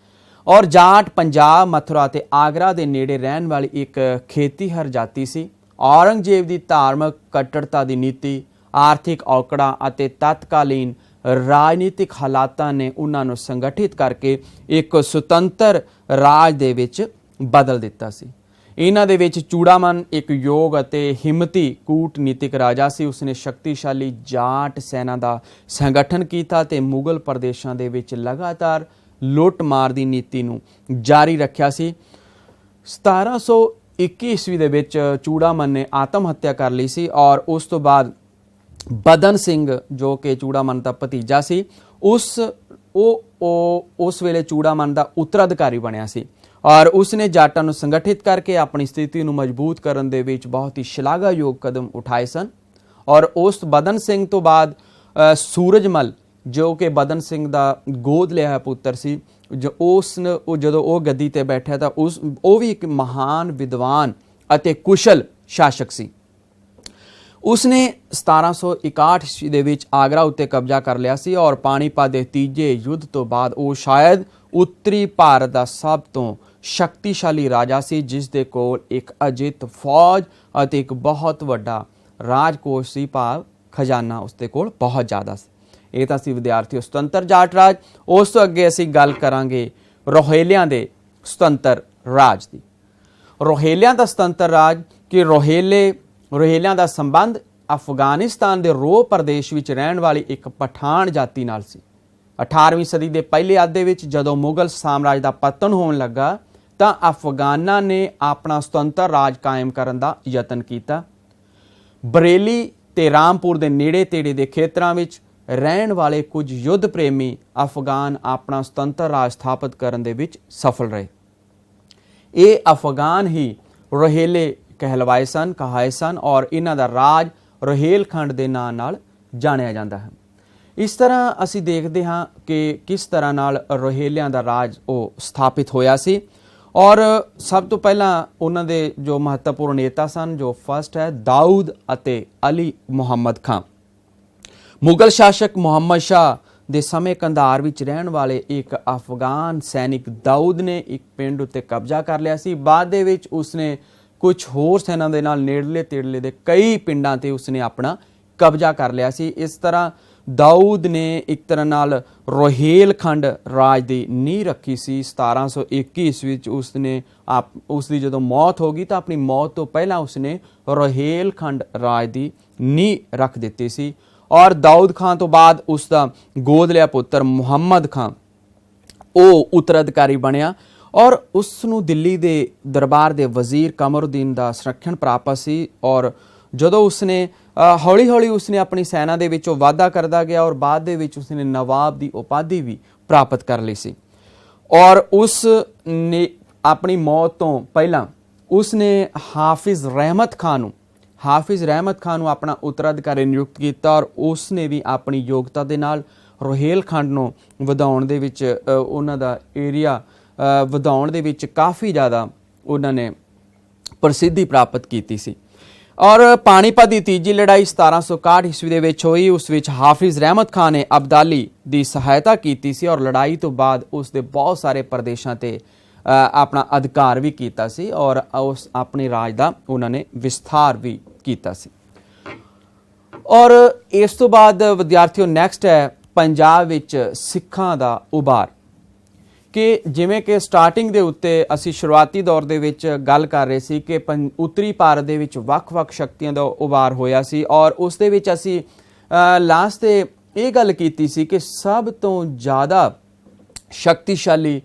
ਔਰ ਜਾਟ ਪੰਜਾਬ, ਮਥੁਰਾ ਅਤੇ ਆਗਰਾ ਦੇ ਨੇੜੇ ਰਹਿਣ ਵਾਲੀ ਇੱਕ ਖੇਤੀਹਰ ਜਾਤੀ ਸੀ। ਔਰੰਗਜ਼ੇਬ ਦੀ ਧਾਰਮਿਕ ਕੱਟੜਤਾ ਦੀ ਨੀਤੀ, ਆਰਥਿਕ ਔਕੜਾਂ ਅਤੇ ਤਤਕਾਲੀਨ ਰਾਜਨੀਤਿਕ ਹਾਲਾਤਾਂ ਨੇ ਉਹਨਾਂ ਨੂੰ ਸੰਗਠਿਤ ਕਰਕੇ ਇੱਕ ਸੁਤੰਤਰ ਰਾਜ ਦੇ ਵਿੱਚ ਬਦਲ ਦਿੱਤਾ ਸੀ। ਇਹਨਾਂ ਦੇ ਵਿੱਚ ਚੂੜਾਮਨ ਇੱਕ ਯੋਗ ਅਤੇ ਹਿੰਮਤੀ ਕੂਟਨੀਤਿਕ ਰਾਜਾ ਸੀ। ਉਸਨੇ ਸ਼ਕਤੀਸ਼ਾਲੀ ਜਾਟ ਸੈਨਾ ਦਾ ਸੰਗਠਨ ਕੀਤਾ ਤੇ ਮੁਗਲ ਪ੍ਰਦੇਸ਼ਾਂ ਦੇ ਵਿੱਚ ਲਗਾਤਾਰ ਲੁੱਟ ਮਾਰ ਦੀ ਨੀਤੀ ਨੂੰ ਜਾਰੀ ਰੱਖਿਆ ਸੀ। 1721 ਈਸਵੀ ਦੇ ਵਿੱਚ ਚੂੜਾਮਨ ਨੇ ਆਤਮ ਹੱਤਿਆ ਕਰ ਲਈ ਸੀ ਔਰ ਉਸ ਤੋਂ ਬਾਅਦ ਬਦਨ ਸਿੰਘ ਜੋ ਕਿ ਚੂੜਾਮਨ ਦਾ ਭਤੀਜਾ ਸੀ ਉਸ ਵੇਲੇ ਚੂੜਾਮਨ ਦਾ ਉੱਤਰਾਧਿਕਾਰੀ ਬਣਿਆ ਸੀ ਔਰ ਉਸਨੇ ਜਾਟਾਂ ਨੂੰ ਸੰਗਠਿਤ ਕਰਕੇ ਆਪਣੀ ਸਥਿਤੀ ਨੂੰ ਮਜ਼ਬੂਤ ਕਰਨ ਦੇ ਵਿੱਚ ਬਹੁਤ ਹੀ ਸ਼ਲਾਘਾਯੋਗ ਕਦਮ ਉਠਾਏ ਸਨ। ਔਰ ਉਸ ਬਦਨ ਸਿੰਘ ਤੋਂ ਬਾਅਦ ਸੂਰਜਮਲ ਜੋ ਕਿ ਬਦਨ ਸਿੰਘ ਦਾ ਗੋਦ ਲਿਆ ਹੋਇਆ ਪੁੱਤਰ ਸੀ, ਜਦੋਂ ਉਹ ਗੱਦੀ ਤੇ ਬੈਠਿਆ ਤਾਂ ਉਹ ਵੀ ਇੱਕ ਮਹਾਨ ਵਿਦਵਾਨ ਅਤੇ ਕੁਸ਼ਲ ਸ਼ਾਸਕ ਸੀ। ਉਸਨੇ 1761 ਈਸਵੀ ਦੇ ਵਿੱਚ ਆਗਰਾ ਉੱਤੇ ਕਬਜ਼ਾ ਕਰ ਲਿਆ ਸੀ ਔਰ ਪਾਣੀਪਤ ਦੇ ਤੀਜੇ ਯੁੱਧ ਤੋਂ ਬਾਅਦ ਉਹ ਸ਼ਾਇਦ ਉੱਤਰੀ ਭਾਰਤ ਦਾ ਸਭ ਤੋਂ ਸ਼ਕਤੀਸ਼ਾਲੀ ਰਾਜਾ ਸੀ, ਜਿਸ ਦੇ ਕੋਲ ਇੱਕ ਅਜਿੱਤ ਫੌਜ ਅਤੇ ਇੱਕ ਬਹੁਤ ਵੱਡਾ ਰਾਜਕੋਸ਼ ਸੀ, ਭਾਵ ਖਜ਼ਾਨਾ ਉਸਦੇ ਕੋਲ ਬਹੁਤ ਜ਼ਿਆਦਾ ਸੀ। ਇਹ ਤਾਂ ਸੀ ਵਿਦਿਆਰਥੀ ਸੁਤੰਤਰ ਜਾਟ ਰਾਜ। ਉਸ ਤੋਂ ਅੱਗੇ ਅਸੀਂ ਗੱਲ ਕਰਾਂਗੇ ਰੋਹਿਲਿਆਂ ਦੇ ਸੁਤੰਤਰ ਰਾਜ ਦੀ। ਰੋਹਿਲਿਆਂ ਦਾ ਸੁਤੰਤਰ ਰਾਜ ਕਿ ਰੋਹਿਲਿਆਂ ਦਾ ਸੰਬੰਧ ਅਫਗਾਨਿਸਤਾਨ ਦੇ ਰੋਹ ਪ੍ਰਦੇਸ਼ ਵਿੱਚ ਰਹਿਣ ਵਾਲੀ ਇੱਕ ਪਠਾਨ ਜਾਤੀ ਨਾਲ ਸੀ। 18ਵੀਂ ਸਦੀ ਦੇ ਪਹਿਲੇ ਅੱਧ ਦੇ ਵਿੱਚ ਜਦੋਂ ਮੁਗਲ ਸਾਮਰਾਜ ਦਾ ਪਤਨ ਹੋਣ ਲੱਗਾ ਤਾਂ ਅਫਗਾਨਾਂ ਨੇ ਆਪਣਾ ਸੁਤੰਤਰ ਰਾਜ ਕਾਇਮ ਕਰਨ ਦਾ ਯਤਨ ਕੀਤਾ। ਬਰੇਲੀ ਤੇ ਰਾਮਪੁਰ ਦੇ ਨੇੜੇ ਤੇੜੇ ਦੇ ਖੇਤਰਾਂ ਵਿੱਚ ਰਹਿਣ ਵਾਲੇ ਕੁਝ ਯੁੱਧ ਪ੍ਰੇਮੀ ਅਫਗਾਨ ਆਪਣਾ ਸੁਤੰਤਰ ਰਾਜ ਸਥਾਪਿਤ ਕਰਨ ਦੇ ਵਿੱਚ ਸਫਲ ਰਹੇ। ਇਹ ਅਫਗਾਨ ਹੀ ਰੋਹਿਲੇ ਕਹਾਏ ਸਨ ਔਰ ਇਹਨਾਂ ਦਾ ਰਾਜ ਰੋਹਿਲਖੰਡ ਦੇ ਨਾਂ ਨਾਲ ਜਾਣਿਆ ਜਾਂਦਾ ਹੈ। ਇਸ ਤਰ੍ਹਾਂ ਅਸੀਂ ਦੇਖਦੇ ਹਾਂ ਕਿ ਕਿਸ ਤਰ੍ਹਾਂ ਨਾਲ ਰੋਹਿਲਿਆਂ ਦਾ ਰਾਜ ਉਹ ਸਥਾਪਿਤ ਹੋਇਆ ਸੀ। ਔਰ ਸਭ ਤੋਂ ਪਹਿਲਾਂ ਉਹਨਾਂ ਦੇ ਜੋ ਮਹੱਤਵਪੂਰਨ ਨੇਤਾ ਸਨ, ਜੋ ਫਸਟ ਹੈ ਦਾਊਦ ਅਤੇ ਅਲੀ ਮੁਹੰਮਦ ਖਾਂ। ਮੁਗਲ ਸ਼ਾਸਕ ਮੁਹੰਮਦ ਸ਼ਾਹ ਦੇ ਸਮੇਂ ਕੰਧਾਰ ਵਿੱਚ ਰਹਿਣ ਵਾਲੇ ਇੱਕ ਅਫਗਾਨ ਸੈਨਿਕ ਦਾਊਦ ਨੇ ਇੱਕ ਪਿੰਡ ਉੱਤੇ ਕਬਜ਼ਾ ਕਰ ਲਿਆ ਸੀ। ਬਾਅਦ ਦੇ ਵਿੱਚ ਉਸਨੇ ਕੁਝ ਹੋਰ ਸੈਨਾ ਦੇ ਨਾਲ ਨੇੜਲੇ ਤੇੜਲੇ ਦੇ ਕਈ ਪਿੰਡਾਂ ਤੇ ਉਸਨੇ ਆਪਣਾ ਕਬਜ਼ਾ ਕਰ ਲਿਆ ਸੀ। ਇਸ ਤਰ੍ਹਾਂ ਦਾਊਦ ਨੇ ਇੱਕ ਤਰ੍ਹਾਂ ਨਾਲ ਰੋਹਿਲਖੰਡ ਰਾਜ ਦੀ ਨੀਂਹ ਰੱਖੀ ਸੀ। 1721 ਈਸਵੀ ਵਿੱਚ ਉਸਦੀ ਜਦੋਂ ਮੌਤ ਹੋ ਗਈ ਤਾਂ ਆਪਣੀ ਮੌਤ ਤੋਂ ਪਹਿਲਾਂ ਉਸਨੇ ਰੋਹਿਲਖੰਡ ਰਾਜ ਦੀ ਨੀਂਹ ਰੱਖ ਦਿੱਤੀ ਸੀ। ਔਰ ਦਾਊਦ ਖਾਂ ਤੋਂ ਬਾਅਦ ਉਸ ਦਾ ਗੋਦ ਲਿਆ ਪੁੱਤਰ ਮੁਹੰਮਦ ਖਾਂ ਉਹ ਉੱਤਰਾਧਿਕਾਰੀ ਬਣਿਆ ਔਰ ਉਸ ਨੂੰ ਦਿੱਲੀ ਦੇ ਦਰਬਾਰ ਦੇ ਵਜ਼ੀਰ ਕਮਰਉਦੀਨ ਦਾ ਸੰਰਖਣ ਪ੍ਰਾਪਤ ਸੀ। ਔਰ ਜਦੋਂ ਉਸਨੇ ਹੌਲੀ ਹੌਲੀ ਉਸਨੇ ਆਪਣੀ ਸੈਨਾ ਦੇ ਵਿੱਚੋਂ ਵਾਧਾ ਕਰਦਾ ਗਿਆ ਔਰ ਬਾਅਦ ਦੇ ਵਿੱਚ ਉਸਨੇ ਨਵਾਬ ਦੀ ਉਪਾਧੀ ਵੀ ਪ੍ਰਾਪਤ ਕਰ ਲਈ ਸੀ। ਔਰ ਉਸ ਨੇ ਆਪਣੀ ਮੌਤ ਤੋਂ ਪਹਿਲਾਂ ਉਸਨੇ ਹਾਫਿਜ਼ ਰਹਿਮਤ ਖਾਨ ਨੂੰ ਆਪਣਾ ਉੱਤਰਾਧਿਕਾਰੀ ਨਿਯੁਕਤ ਕੀਤਾ ਔਰ ਉਸਨੇ ਵੀ ਆਪਣੀ ਯੋਗਤਾ ਦੇ ਨਾਲ ਰੋਹਿਲਖੰਡ ਨੂੰ ਵਧਾਉਣ ਦੇ ਵਿੱਚ ਉਹਨਾਂ ਦਾ ਏਰੀਆ ਵਧਾਉਣ ਦੇ ਵਿੱਚ ਕਾਫੀ ਜ਼ਿਆਦਾ ਉਹਨਾਂ ਨੇ ਪ੍ਰਸਿੱਧੀ ਪ੍ਰਾਪਤ ਕੀਤੀ ਸੀ। ਔਰ ਪਾਣੀਪਤ ਦੀ ਤੀਜੀ ਲੜਾਈ 1761 ਈਸਵੀ ਦੇ ਵਿੱਚ ਹੋਈ। ਉਸ ਵਿੱਚ ਹਾਫਿਜ਼ ਰਹਿਮਤ ਖਾਨ ਨੇ ਅਬਦਾਲੀ ਦੀ ਸਹਾਇਤਾ ਕੀਤੀ ਸੀ ਔਰ ਲੜਾਈ ਤੋਂ ਬਾਅਦ ਉਸ ਦੇ ਬਹੁਤ ਸਾਰੇ ਪ੍ਰਦੇਸ਼ਾਂ ਤੇ ਆਪਣਾ ਅਧਿਕਾਰ ਵੀ ਕੀਤਾ ਸੀ ਔਰ ਉਸ ਆਪਣੇ ਰਾਜ ਦਾ ਉਹਨਾਂ ਨੇ ਵਿਸਥਾਰ ਵੀ ਕੀਤਾ ਸੀ। ਔਰ ਇਸ ਤੋਂ ਬਾਅਦ ਵਿਦਿਆਰਥੀਓ ਨੈਕਸਟ ਹੈ ਪੰਜਾਬ ਵਿੱਚ ਸਿੱਖਾਂ ਦਾ ਉਭਾਰ। ਕਿ ਜਿਵੇਂ ਕਿ ਸਟਾਰਟਿੰਗ ਦੇ ਉੱਤੇ ਅਸੀਂ ਸ਼ੁਰੂਆਤੀ ਦੌਰ ਦੇ ਵਿੱਚ ਗੱਲ ਕਰ ਰਹੇ ਸੀ ਕਿ ਉੱਤਰੀ ਭਾਰਤ ਦੇ ਵਿੱਚ ਵੱਖ-ਵੱਖ ਸ਼ਕਤੀਆਂ ਦਾ ਉਭਾਰ ਹੋਇਆ ਸੀ ਔਰ ਉਸ ਦੇ ਵਿੱਚ ਅਸੀਂ ਲਾਸਟ ਤੇ ਇਹ ਗੱਲ ਕੀਤੀ ਸੀ ਕਿ ਸਭ ਤੋਂ ਜ਼ਿਆਦਾ ਸ਼ਕਤੀਸ਼ਾਲੀ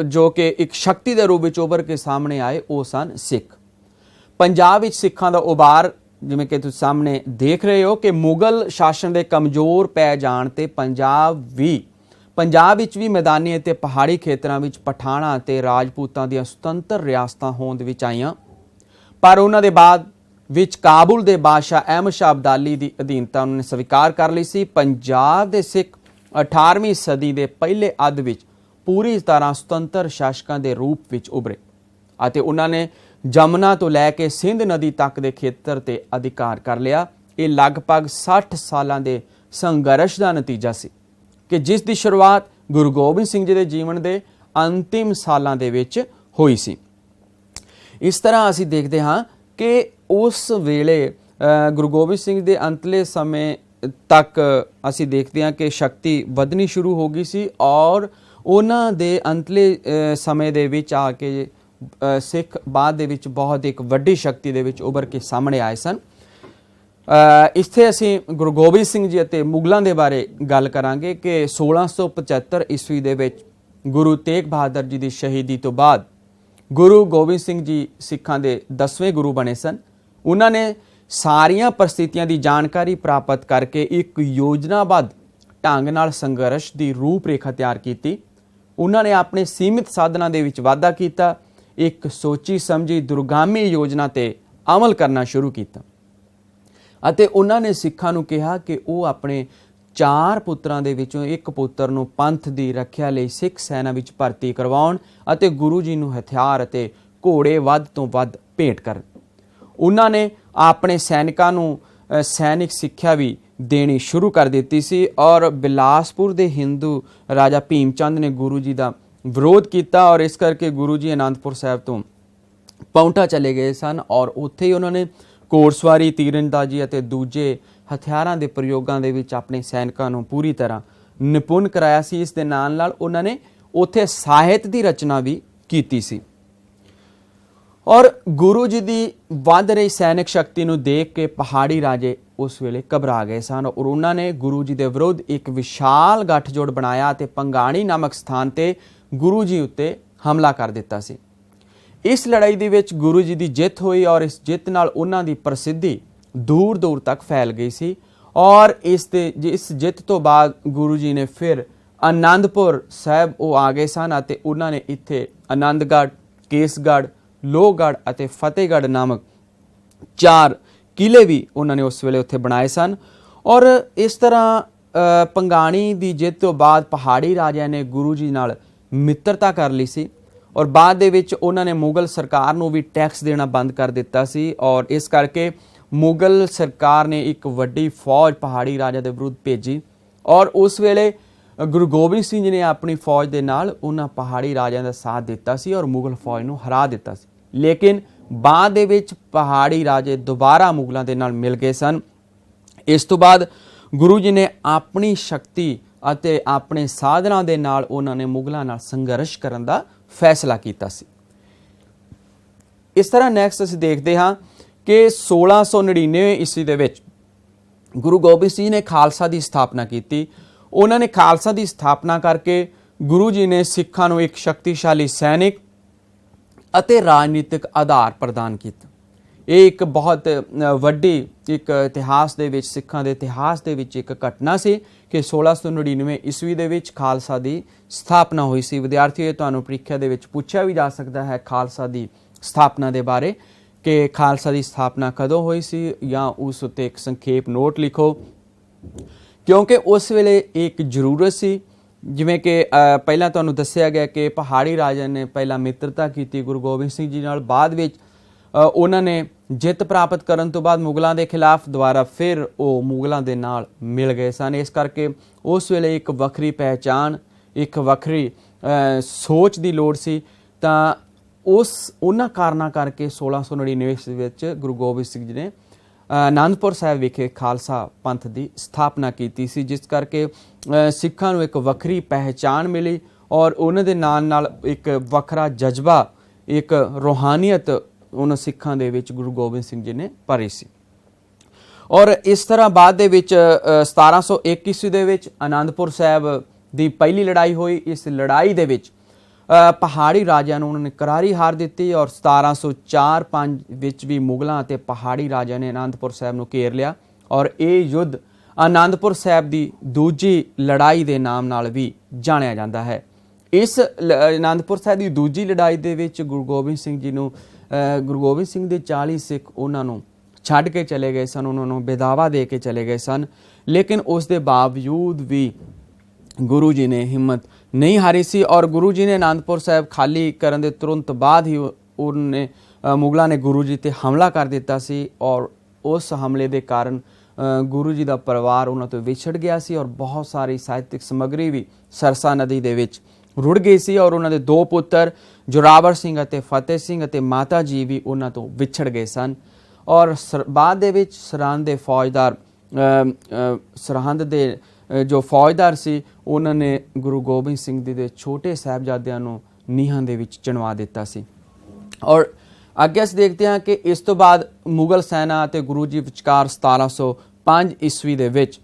ਜੋ ਕਿ ਇੱਕ ਸ਼ਕਤੀ ਦੇ ਰੂਪ ਵਿੱਚ ਉੱਭਰ ਕੇ ਸਾਹਮਣੇ ਆਏ ਉਹ ਸਨ ਸਿੱਖ। ਪੰਜਾਬ ਵਿੱਚ ਸਿੱਖਾਂ ਦਾ ਉਭਾਰ ਜਿਵੇਂ ਕਿ ਤੁਸੀਂ ਸਾਹਮਣੇ ਦੇਖ ਰਹੇ ਹੋ ਕਿ ਮੁਗਲ ਸ਼ਾਸਨ ਦੇ ਕਮਜ਼ੋਰ ਪੈ ਜਾਣ ਤੇ ਪੰਜਾਬ ਵਿੱਚ ਵੀ ਮੈਦਾਨੀ ਅਤੇ ਪਹਾੜੀ ਖੇਤਰਾਂ ਵਿੱਚ ਪਠਾਣਾਂ ਅਤੇ ਰਾਜਪੂਤਾਂ ਦੀਆਂ ਸੁਤੰਤਰ ਰਿਆਸਤਾਂ ਹੋਂਦ ਵਿੱਚ ਆਈਆਂ। ਪਰ ਉਹਨਾਂ ਦੇ ਬਾਅਦ ਵਿੱਚ ਕਾਬੁਲ ਦੇ ਬਾਦਸ਼ਾਹ ਅਹਿਮਦ ਸ਼ਾਹ ਅਬਦਾਲੀ ਦੀ ਅਧੀਨਤਾ ਉਹਨਾਂ ਨੇ ਸਵੀਕਾਰ ਕਰ ਲਈ ਸੀ। ਪੰਜਾਬ ਦੇ ਸਿੱਖ 18ਵੀਂ ਸਦੀ ਦੇ ਪਹਿਲੇ ਅੱਧ ਵਿੱਚ ਪੂਰੀ ਤਰ੍ਹਾਂ ਸੁਤੰਤਰ ਸ਼ਾਸਕਾਂ ਦੇ ਰੂਪ ਵਿੱਚ ਉਭਰੇ ਅਤੇ ਉਹਨਾਂ ਨੇ ਜਮਨਾ ਤੋਂ ਲੈ ਕੇ ਸਿੰਧ ਨਦੀ ਤੱਕ ਦੇ ਖੇਤਰ ਤੇ ਅਧਿਕਾਰ ਕਰ ਲਿਆ। ਇਹ ਲਗਭਗ 60 ਸਾਲਾਂ ਦੇ ਸੰਘਰਸ਼ ਦਾ ਨਤੀਜਾ ਸੀ ਕਿ ਜਿਸ ਦੀ ਸ਼ੁਰੂਆਤ ਗੁਰੂ ਗੋਬਿੰਦ ਸਿੰਘ ਜੀ ਦੇ ਜੀਵਨ ਦੇ ਅੰਤਿਮ ਸਾਲਾਂ ਦੇ ਵਿੱਚ ਹੋਈ ਸੀ। ਇਸ ਤਰ੍ਹਾਂ ਅਸੀਂ ਦੇਖਦੇ ਹਾਂ ਕਿ ਉਸ ਵੇਲੇ ਗੁਰੂ ਗੋਬਿੰਦ ਸਿੰਘ ਦੇ ਅੰਤਲੇ ਸਮੇਂ ਤੱਕ ਅਸੀਂ ਦੇਖਦੇ ਹਾਂ ਕਿ ਸ਼ਕਤੀ ਵਧਣੀ ਸ਼ੁਰੂ ਹੋ ਗਈ ਸੀ ਔਰ ਉਹਨਾਂ ਦੇ ਅੰਤਲੇ ਸਮੇਂ ਦੇ ਵਿੱਚ ਆ ਕੇ ਸਿੱਖ ਬਾਅਦ ਦੇ ਵਿੱਚ ਬਹੁਤ ਇੱਕ ਵੱਡੀ ਸ਼ਕਤੀ ਦੇ ਵਿੱਚ ਉੱਭਰ ਕੇ ਸਾਹਮਣੇ ਆਏ ਸਨ। ਇੱਥੇ ਅਸੀਂ ਗੁਰੂ ਗੋਬਿੰਦ ਸਿੰਘ ਜੀ ਅਤੇ ਮੁਗਲਾਂ ਦੇ ਬਾਰੇ ਗੱਲ ਕਰਾਂਗੇ ਕਿ 1675 ਈਸਵੀ ਦੇ ਵਿੱਚ ਗੁਰੂ ਤੇਗ ਬਹਾਦਰ ਜੀ ਦੀ ਸ਼ਹੀਦੀ ਤੋਂ ਬਾਅਦ ਗੁਰੂ ਗੋਬਿੰਦ ਸਿੰਘ ਜੀ ਸਿੱਖਾਂ ਦੇ 10ਵੇਂ ਗੁਰੂ ਬਣੇ ਸਨ। ਉਹਨਾਂ ਨੇ ਸਾਰੀਆਂ ਪਰਿਸਥਿਤੀਆਂ ਦੀ ਜਾਣਕਾਰੀ ਪ੍ਰਾਪਤ ਕਰਕੇ ਇੱਕ ਯੋਜਨਾਬੱਧ ਢੰਗ ਨਾਲ ਸੰਘਰਸ਼ ਦੀ ਰੂਪਰੇਖਾ ਤਿਆਰ ਕੀਤੀ। ਉਹਨਾਂ ਨੇ ਆਪਣੇ ਸੀਮਿਤ ਸਾਧਨਾਂ ਦੇ ਵਿੱਚ ਵਾਧਾ ਕੀਤਾ, ਇੱਕ ਸੋਚੀ ਸਮਝੀ ਦੁਰਗਾਮੀ ਯੋਜਨਾ ਤੇ ਅਮਲ ਕਰਨਾ ਸ਼ੁਰੂ ਕੀਤਾ ਅਤੇ ਉਹਨਾਂ ਨੇ ਸਿੱਖਾਂ ਨੂੰ ਕਿਹਾ ਕਿ ਉਹ ਆਪਣੇ 4 ਪੁੱਤਰਾਂ ਦੇ ਵਿੱਚੋਂ ਇੱਕ ਪੁੱਤਰ ਨੂੰ ਪੰਥ ਦੀ ਰੱਖਿਆ ਲਈ ਸਿੱਖ ਸੈਨਾ ਵਿੱਚ ਭਰਤੀ ਕਰਵਾਉਣ ਅਤੇ ਗੁਰੂ ਜੀ ਨੂੰ ਹਥਿਆਰ ਅਤੇ ਘੋੜੇ ਵੱਧ ਤੋਂ ਵੱਧ ਭੇਟ ਕਰਨ। ਉਹਨਾਂ ਨੇ ਆਪਣੇ ਸੈਨਿਕਾਂ ਨੂੰ ਸੈਨਿਕ ਸਿੱਖਿਆ ਵੀ ਦੇਣੀ ਸ਼ੁਰੂ ਕਰ ਦਿੱਤੀ ਸੀ ਔਰ ਬਿਲਾਸਪੁਰ ਦੇ ਹਿੰਦੂ ਰਾਜਾ ਭੀਮ ਚੰਦ ਨੇ ਗੁਰੂ ਜੀ ਦਾ ਵਿਰੋਧ ਕੀਤਾ ਔਰ ਇਸ ਕਰਕੇ ਗੁਰੂ ਜੀ ਅਨੰਦਪੁਰ ਸਾਹਿਬ ਤੋਂ ਪਾਉਂਟਾ ਚਲੇ ਗਏ ਸਨ ਔਰ ਉੱਥੇ ਹੀ ਉਹਨਾਂ ਨੇ ਘੋੜਸਵਾਰੀ, ਤੀਰਅੰਦਾਜ਼ੀ ਅਤੇ ਦੂਜੇ ਹਥਿਆਰਾਂ ਦੇ ਪ੍ਰਯੋਗਾਂ ਦੇ ਵਿੱਚ ਆਪਣੇ ਸੈਨਿਕਾਂ ਨੂੰ ਪੂਰੀ ਤਰ੍ਹਾਂ ਨਿਪੁੰਨ ਕਰਾਇਆ ਸੀ। ਇਸ ਦੇ ਨਾਲ ਨਾਲ ਉਹਨਾਂ ਨੇ ਉੱਥੇ ਸਾਹਿਤ ਦੀ ਰਚਨਾ ਵੀ ਕੀਤੀ ਸੀ ਔਰ ਗੁਰੂ ਜੀ ਦੀ ਵੱਧ ਰਹੀ ਸੈਨਿਕ ਸ਼ਕਤੀ ਨੂੰ ਦੇਖ ਕੇ ਪਹਾੜੀ ਰਾਜੇ ਉਸ ਵੇਲੇ ਘਬਰਾ ਗਏ ਸਨ ਔਰ ਉਹਨਾਂ ਨੇ ਗੁਰੂ ਜੀ ਦੇ ਵਿਰੁੱਧ ਇੱਕ ਵਿਸ਼ਾਲ ਗੱਠਜੋੜ ਬਣਾਇਆ ਅਤੇ ਪੰਗਾਣੀ ਨਾਮਕ ਸਥਾਨ ਤੇ ਗੁਰੂ ਜੀ ਉੱਤੇ ਹਮਲਾ ਕਰ ਦਿੱਤਾ ਸੀ। ਇਸ ਲੜਾਈ ਦੇ ਵਿੱਚ ਗੁਰੂ ਜੀ ਦੀ ਜਿੱਤ ਹੋਈ ਔਰ ਇਸ ਜਿੱਤ ਨਾਲ ਉਹਨਾਂ ਦੀ ਪ੍ਰਸਿੱਧੀ ਦੂਰ ਦੂਰ ਤੱਕ ਫੈਲ ਗਈ ਸੀ ਔਰ ਇਸ ਜਿੱਤ ਤੋਂ ਬਾਅਦ ਗੁਰੂ ਜੀ ਨੇ ਫਿਰ ਆਨੰਦਪੁਰ ਸਾਹਿਬ ਉਹ ਆ ਗਏ ਸਨ ਅਤੇ ਉਹਨਾਂ ਨੇ ਇੱਥੇ ਆਨੰਦਗੜ੍ਹ, ਕੇਸਗੜ੍ਹ, ਲੋਹਗੜ੍ਹ ਅਤੇ ਫਤਿਹਗੜ੍ਹ ਨਾਮਕ 4 ਕਿਲੇ ਵੀ ਉਹਨਾਂ ਨੇ ਉਸ ਵੇਲੇ ਉੱਥੇ ਬਣਾਏ ਸਨ ਔਰ ਇਸ ਤਰ੍ਹਾਂ ਪੰਗਾਣੀ ਦੀ ਜਿੱਤ ਤੋਂ ਬਾਅਦ ਪਹਾੜੀ ਰਾਜਿਆਂ ਨੇ ਗੁਰੂ ਜੀ ਨਾਲ ਮਿੱਤਰਤਾ ਕਰ ਲਈ ਸੀ ਔਰ ਬਾਅਦ ਦੇ ਵਿੱਚ ਉਹਨਾਂ ਨੇ ਮੁਗਲ ਸਰਕਾਰ ਨੂੰ ਵੀ ਟੈਕਸ ਦੇਣਾ ਬੰਦ ਕਰ ਦਿੱਤਾ ਸੀ ਔਰ ਇਸ ਕਰਕੇ ਮੁਗਲ ਸਰਕਾਰ ਨੇ ਇੱਕ ਵੱਡੀ ਫੌਜ ਪਹਾੜੀ ਰਾਜਾ ਦੇ ਵਿਰੁੱਧ ਭੇਜੀ ਔਰ ਉਸ ਵੇਲੇ ਗੁਰੂ ਗੋਬਿੰਦ ਸਿੰਘ ਜੀ ਨੇ ਆਪਣੀ ਫੌਜ ਦੇ ਨਾਲ ਉਹਨਾਂ ਪਹਾੜੀ ਰਾਜਿਆਂ ਦਾ ਸਾਥ ਦਿੱਤਾ ਸੀ ਔਰ ਮੁਗਲ ਫੌਜ ਨੂੰ ਹਰਾ ਦਿੱਤਾ ਸੀ। ਲੇਕਿਨ ਬਾਅਦ ਦੇ ਵਿੱਚ ਪਹਾੜੀ ਰਾਜੇ ਦੁਬਾਰਾ ਮੁਗਲਾਂ ਦੇ ਨਾਲ ਮਿਲ ਗਏ ਸਨ। ਇਸ ਤੋਂ ਬਾਅਦ ਗੁਰੂ ਜੀ ਨੇ ਆਪਣੀ ਸ਼ਕਤੀ ਅਤੇ ਆਪਣੇ ਸਾਧਨਾਂ ਦੇ ਨਾਲ ਉਹਨਾਂ ਨੇ ਮੁਗਲਾਂ ਨਾਲ ਸੰਘਰਸ਼ ਕਰਨ ਦਾ ਫੈਸਲਾ ਕੀਤਾ ਸੀ। ਇਸ ਤਰ੍ਹਾਂ ਨੈਕਸਟ ਅਸੀਂ ਦੇਖਦੇ ਹਾਂ ਕਿ 1699 ਈਸਵੀ ਦੇ ਵਿੱਚ ਗੁਰੂ ਗੋਬਿੰਦ ਸਿੰਘ ਜੀ ਨੇ ਖਾਲਸਾ ਦੀ ਸਥਾਪਨਾ ਕੀਤੀ। ਉਹਨਾਂ ਨੇ ਖਾਲਸਾ ਦੀ ਸਥਾਪਨਾ ਕਰਕੇ ਗੁਰੂ ਜੀ ਨੇ ਸਿੱਖਾਂ ਨੂੰ ਇੱਕ ਸ਼ਕਤੀਸ਼ਾਲੀ ਸੈਨਿਕ ਅਤੇ ਰਾਜਨੀਤਿਕ ਆਧਾਰ ਪ੍ਰਦਾਨ ਕੀਤਾ। ਇਹ ਇੱਕ ਬਹੁਤ ਵੱਡੀ ਇੱਕ ਇਤਿਹਾਸ ਦੇ ਵਿੱਚ ਸਿੱਖਾਂ ਦੇ ਇਤਿਹਾਸ ਦੇ ਵਿੱਚ ਇੱਕ ਘਟਨਾ ਸੀ ਕਿ 1699 ਈਸਵੀ ਦੇ ਵਿੱਚ ਖਾਲਸਾ ਦੀ ਸਥਾਪਨਾ ਹੋਈ ਸੀ। ਵਿਦਿਆਰਥੀਓ, ਤੁਹਾਨੂੰ ਪ੍ਰੀਖਿਆ ਦੇ ਵਿੱਚ ਪੁੱਛਿਆ ਵੀ ਜਾ ਸਕਦਾ ਹੈ ਖਾਲਸਾ ਦੀ ਸਥਾਪਨਾ ਦੇ ਬਾਰੇ ਕਿ ਖਾਲਸਾ ਦੀ ਸਥਾਪਨਾ ਕਦੋਂ ਹੋਈ ਸੀ ਜਾਂ ਉਸ ਉੱਤੇ ਇੱਕ ਸੰਖੇਪ ਨੋਟ ਲਿਖੋ, ਕਿਉਂਕਿ ਉਸ ਵੇਲੇ ਇੱਕ ਜ਼ਰੂਰਤ ਸੀ। ਜਿਵੇਂ ਕਿ ਪਹਿਲਾਂ ਤੁਹਾਨੂੰ ਦੱਸਿਆ ਗਿਆ ਕਿ ਪਹਾੜੀ ਰਾਜਿਆਂ ਨੇ ਪਹਿਲਾਂ ਮਿੱਤਰਤਾ ਕੀਤੀ ਗੁਰੂ ਗੋਬਿੰਦ ਸਿੰਘ ਜੀ ਨਾਲ, ਬਾਅਦ ਵਿੱਚ ਉਹਨਾਂ ਨੇ ਜਿੱਤ ਪ੍ਰਾਪਤ ਕਰਨ ਤੋਂ ਬਾਅਦ ਮੁਗਲਾਂ ਦੇ ਖਿਲਾਫ ਦੁਬਾਰਾ ਫਿਰ ਉਹ ਮੁਗਲਾਂ ਦੇ ਨਾਲ ਮਿਲ ਗਏ ਸਨ। ਇਸ ਕਰਕੇ ਉਸ ਵੇਲੇ ਇੱਕ ਵੱਖਰੀ ਪਹਿਚਾਣ, ਇੱਕ ਵੱਖਰੀ ਸੋਚ ਦੀ ਲੋੜ ਸੀ। ਤਾਂ ਉਹਨਾਂ ਕਾਰਨਾਂ ਕਰਕੇ 1699 ਵਿੱਚ ਗੁਰੂ ਗੋਬਿੰਦ ਸਿੰਘ ਜੀ ਨੇ ਆਨੰਦਪੁਰ ਸਾਹਿਬ ਵਿਖੇ ਖਾਲਸਾ ਪੰਥ ਦੀ ਸਥਾਪਨਾ ਕੀਤੀ ਸੀ, ਜਿਸ ਕਰਕੇ ਸਿੱਖਾਂ ਨੂੰ ਇੱਕ ਵੱਖਰੀ ਪਹਿਚਾਣ ਮਿਲੀ ਔਰ ਉਹਨਾਂ ਦੇ ਨਾਲ ਨਾਲ ਇੱਕ ਵੱਖਰਾ ਜਜ਼ਬਾ, ਇੱਕ ਰੂਹਾਨੀਅਤ ਉਹਨਾਂ ਸਿੱਖਾਂ ਦੇ ਵਿੱਚ ਗੁਰੂ ਗੋਬਿੰਦ ਸਿੰਘ ਜੀ ਨੇ ਭਰੀ ਸੀ। ਔਰ ਇਸ ਤਰ੍ਹਾਂ ਬਾਅਦ ਦੇ ਵਿੱਚ 1701 ਈਸਵੀ ਦੇ ਵਿੱਚ ਆਨੰਦਪੁਰ ਸਾਹਿਬ ਦੀ ਪਹਿਲੀ ਲੜਾਈ ਹੋਈ। ਇਸ ਲੜਾਈ ਦੇ ਵਿੱਚ ਪਹਾੜੀ ਰਾਜਿਆਂ ਨੂੰ ਉਹਨਾਂ ਨੇ ਕਰਾਰੀ ਹਾਰ ਦਿੱਤੀ ਔਰ 1704-05 ਵਿੱਚ ਵੀ ਮੁਗਲਾਂ ਅਤੇ ਪਹਾੜੀ ਰਾਜਿਆਂ ਨੇ ਆਨੰਦਪੁਰ ਸਾਹਿਬ ਨੂੰ ਘੇਰ ਲਿਆ ਔਰ ਇਹ ਯੁੱਧ ਆਨੰਦਪੁਰ ਸਾਹਿਬ ਦੀ ਦੂਜੀ ਲੜਾਈ ਦੇ ਨਾਮ ਨਾਲ ਵੀ ਜਾਣਿਆ ਜਾਂਦਾ ਹੈ। ਇਸ ਆਨੰਦਪੁਰ ਸਾਹਿਬ ਦੀ ਦੂਜੀ ਲੜਾਈ ਦੇ ਵਿੱਚ ਗੁਰੂ ਗੋਬਿੰਦ ਸਿੰਘ ਜੀ ਨੂੰ ਗੁਰੂ ਗੋਬਿੰਦ ਸਿੰਘ ਦੇ 40 ਸਿੱਖ ਉਹਨਾਂ ਨੂੰ ਛੱਡ ਕੇ ਚਲੇ ਗਏ ਸਨ, ਉਹਨਾਂ ਨੂੰ ਬੇਦਾਵਾ ਦੇ ਕੇ ਚਲੇ ਗਏ ਸਨ। ਲੇਕਿਨ ਉਸ ਦੇ ਬਾਵਜੂਦ ਵੀ ਗੁਰੂ ਜੀ ਨੇ ਹਿੰਮਤ ਨਹੀਂ ਹਾਰੀ ਸੀ ਔਰ ਗੁਰੂ ਜੀ ਨੇ ਆਨੰਦਪੁਰ ਸਾਹਿਬ ਖਾਲੀ ਕਰਨ ਦੇ ਤੁਰੰਤ ਬਾਅਦ ਹੀ ਉਹਨੇ ਮੁਗਲਾਂ ਨੇ ਗੁਰੂ ਜੀ ਤੇ ਹਮਲਾ ਕਰ ਦਿੱਤਾ ਸੀ ਔਰ ਉਸ ਹਮਲੇ ਦੇ ਕਾਰਨ ਗੁਰੂ ਜੀ ਦਾ ਪਰਿਵਾਰ ਉਹਨਾਂ ਤੋਂ ਵਿਛੜ ਗਿਆ ਸੀ ਔਰ ਬਹੁਤ ਸਾਰੀ ਸਾਹਿਤਕ ਸਮੱਗਰੀ ਵੀ ਸਰਸਾ ਨਦੀ ਦੇ ਵਿੱਚ ਰੁੜ ਗਈ ਸੀ ਔਰ ਉਹਨਾਂ ਦੇ 2 ਪੁੱਤਰ ਜੋਰਾਵਰ ਸਿੰਘ ਅਤੇ ਫਤਿਹ ਸਿੰਘ ਅਤੇ ਮਾਤਾ ਜੀ ਵੀ ਉਹਨਾਂ ਤੋਂ ਵਿਛੜ ਗਏ ਸਨ। ਔਰ ਬਾਅਦ ਦੇ ਵਿੱਚ ਸਰਹੰਦ ਦੇ ਫੌਜਦਾਰ ਸਰਹੰਦ ਦੇ ਜੋ ਫੌਜਦਾਰ ਸੀ ਉਹਨਾਂ ਨੇ ਗੁਰੂ ਗੋਬਿੰਦ ਸਿੰਘ ਜੀ ਦੇ ਛੋਟੇ ਸਾਹਿਬਜ਼ਾਦਿਆਂ ਨੂੰ ਨੀਹਾਂ ਦੇ ਵਿੱਚ ਚਿਣਵਾ ਦਿੱਤਾ ਸੀ। ਔਰ ਅੱਗੇ ਅਸੀਂ ਦੇਖਦੇ ਹਾਂ ਕਿ ਇਸ ਤੋਂ ਬਾਅਦ ਮੁਗਲ ਸੈਨਾ ਅਤੇ ਗੁਰੂ ਜੀ ਵਿਚਕਾਰ 1705 ਈਸਵੀ ਦੇ ਵਿੱਚ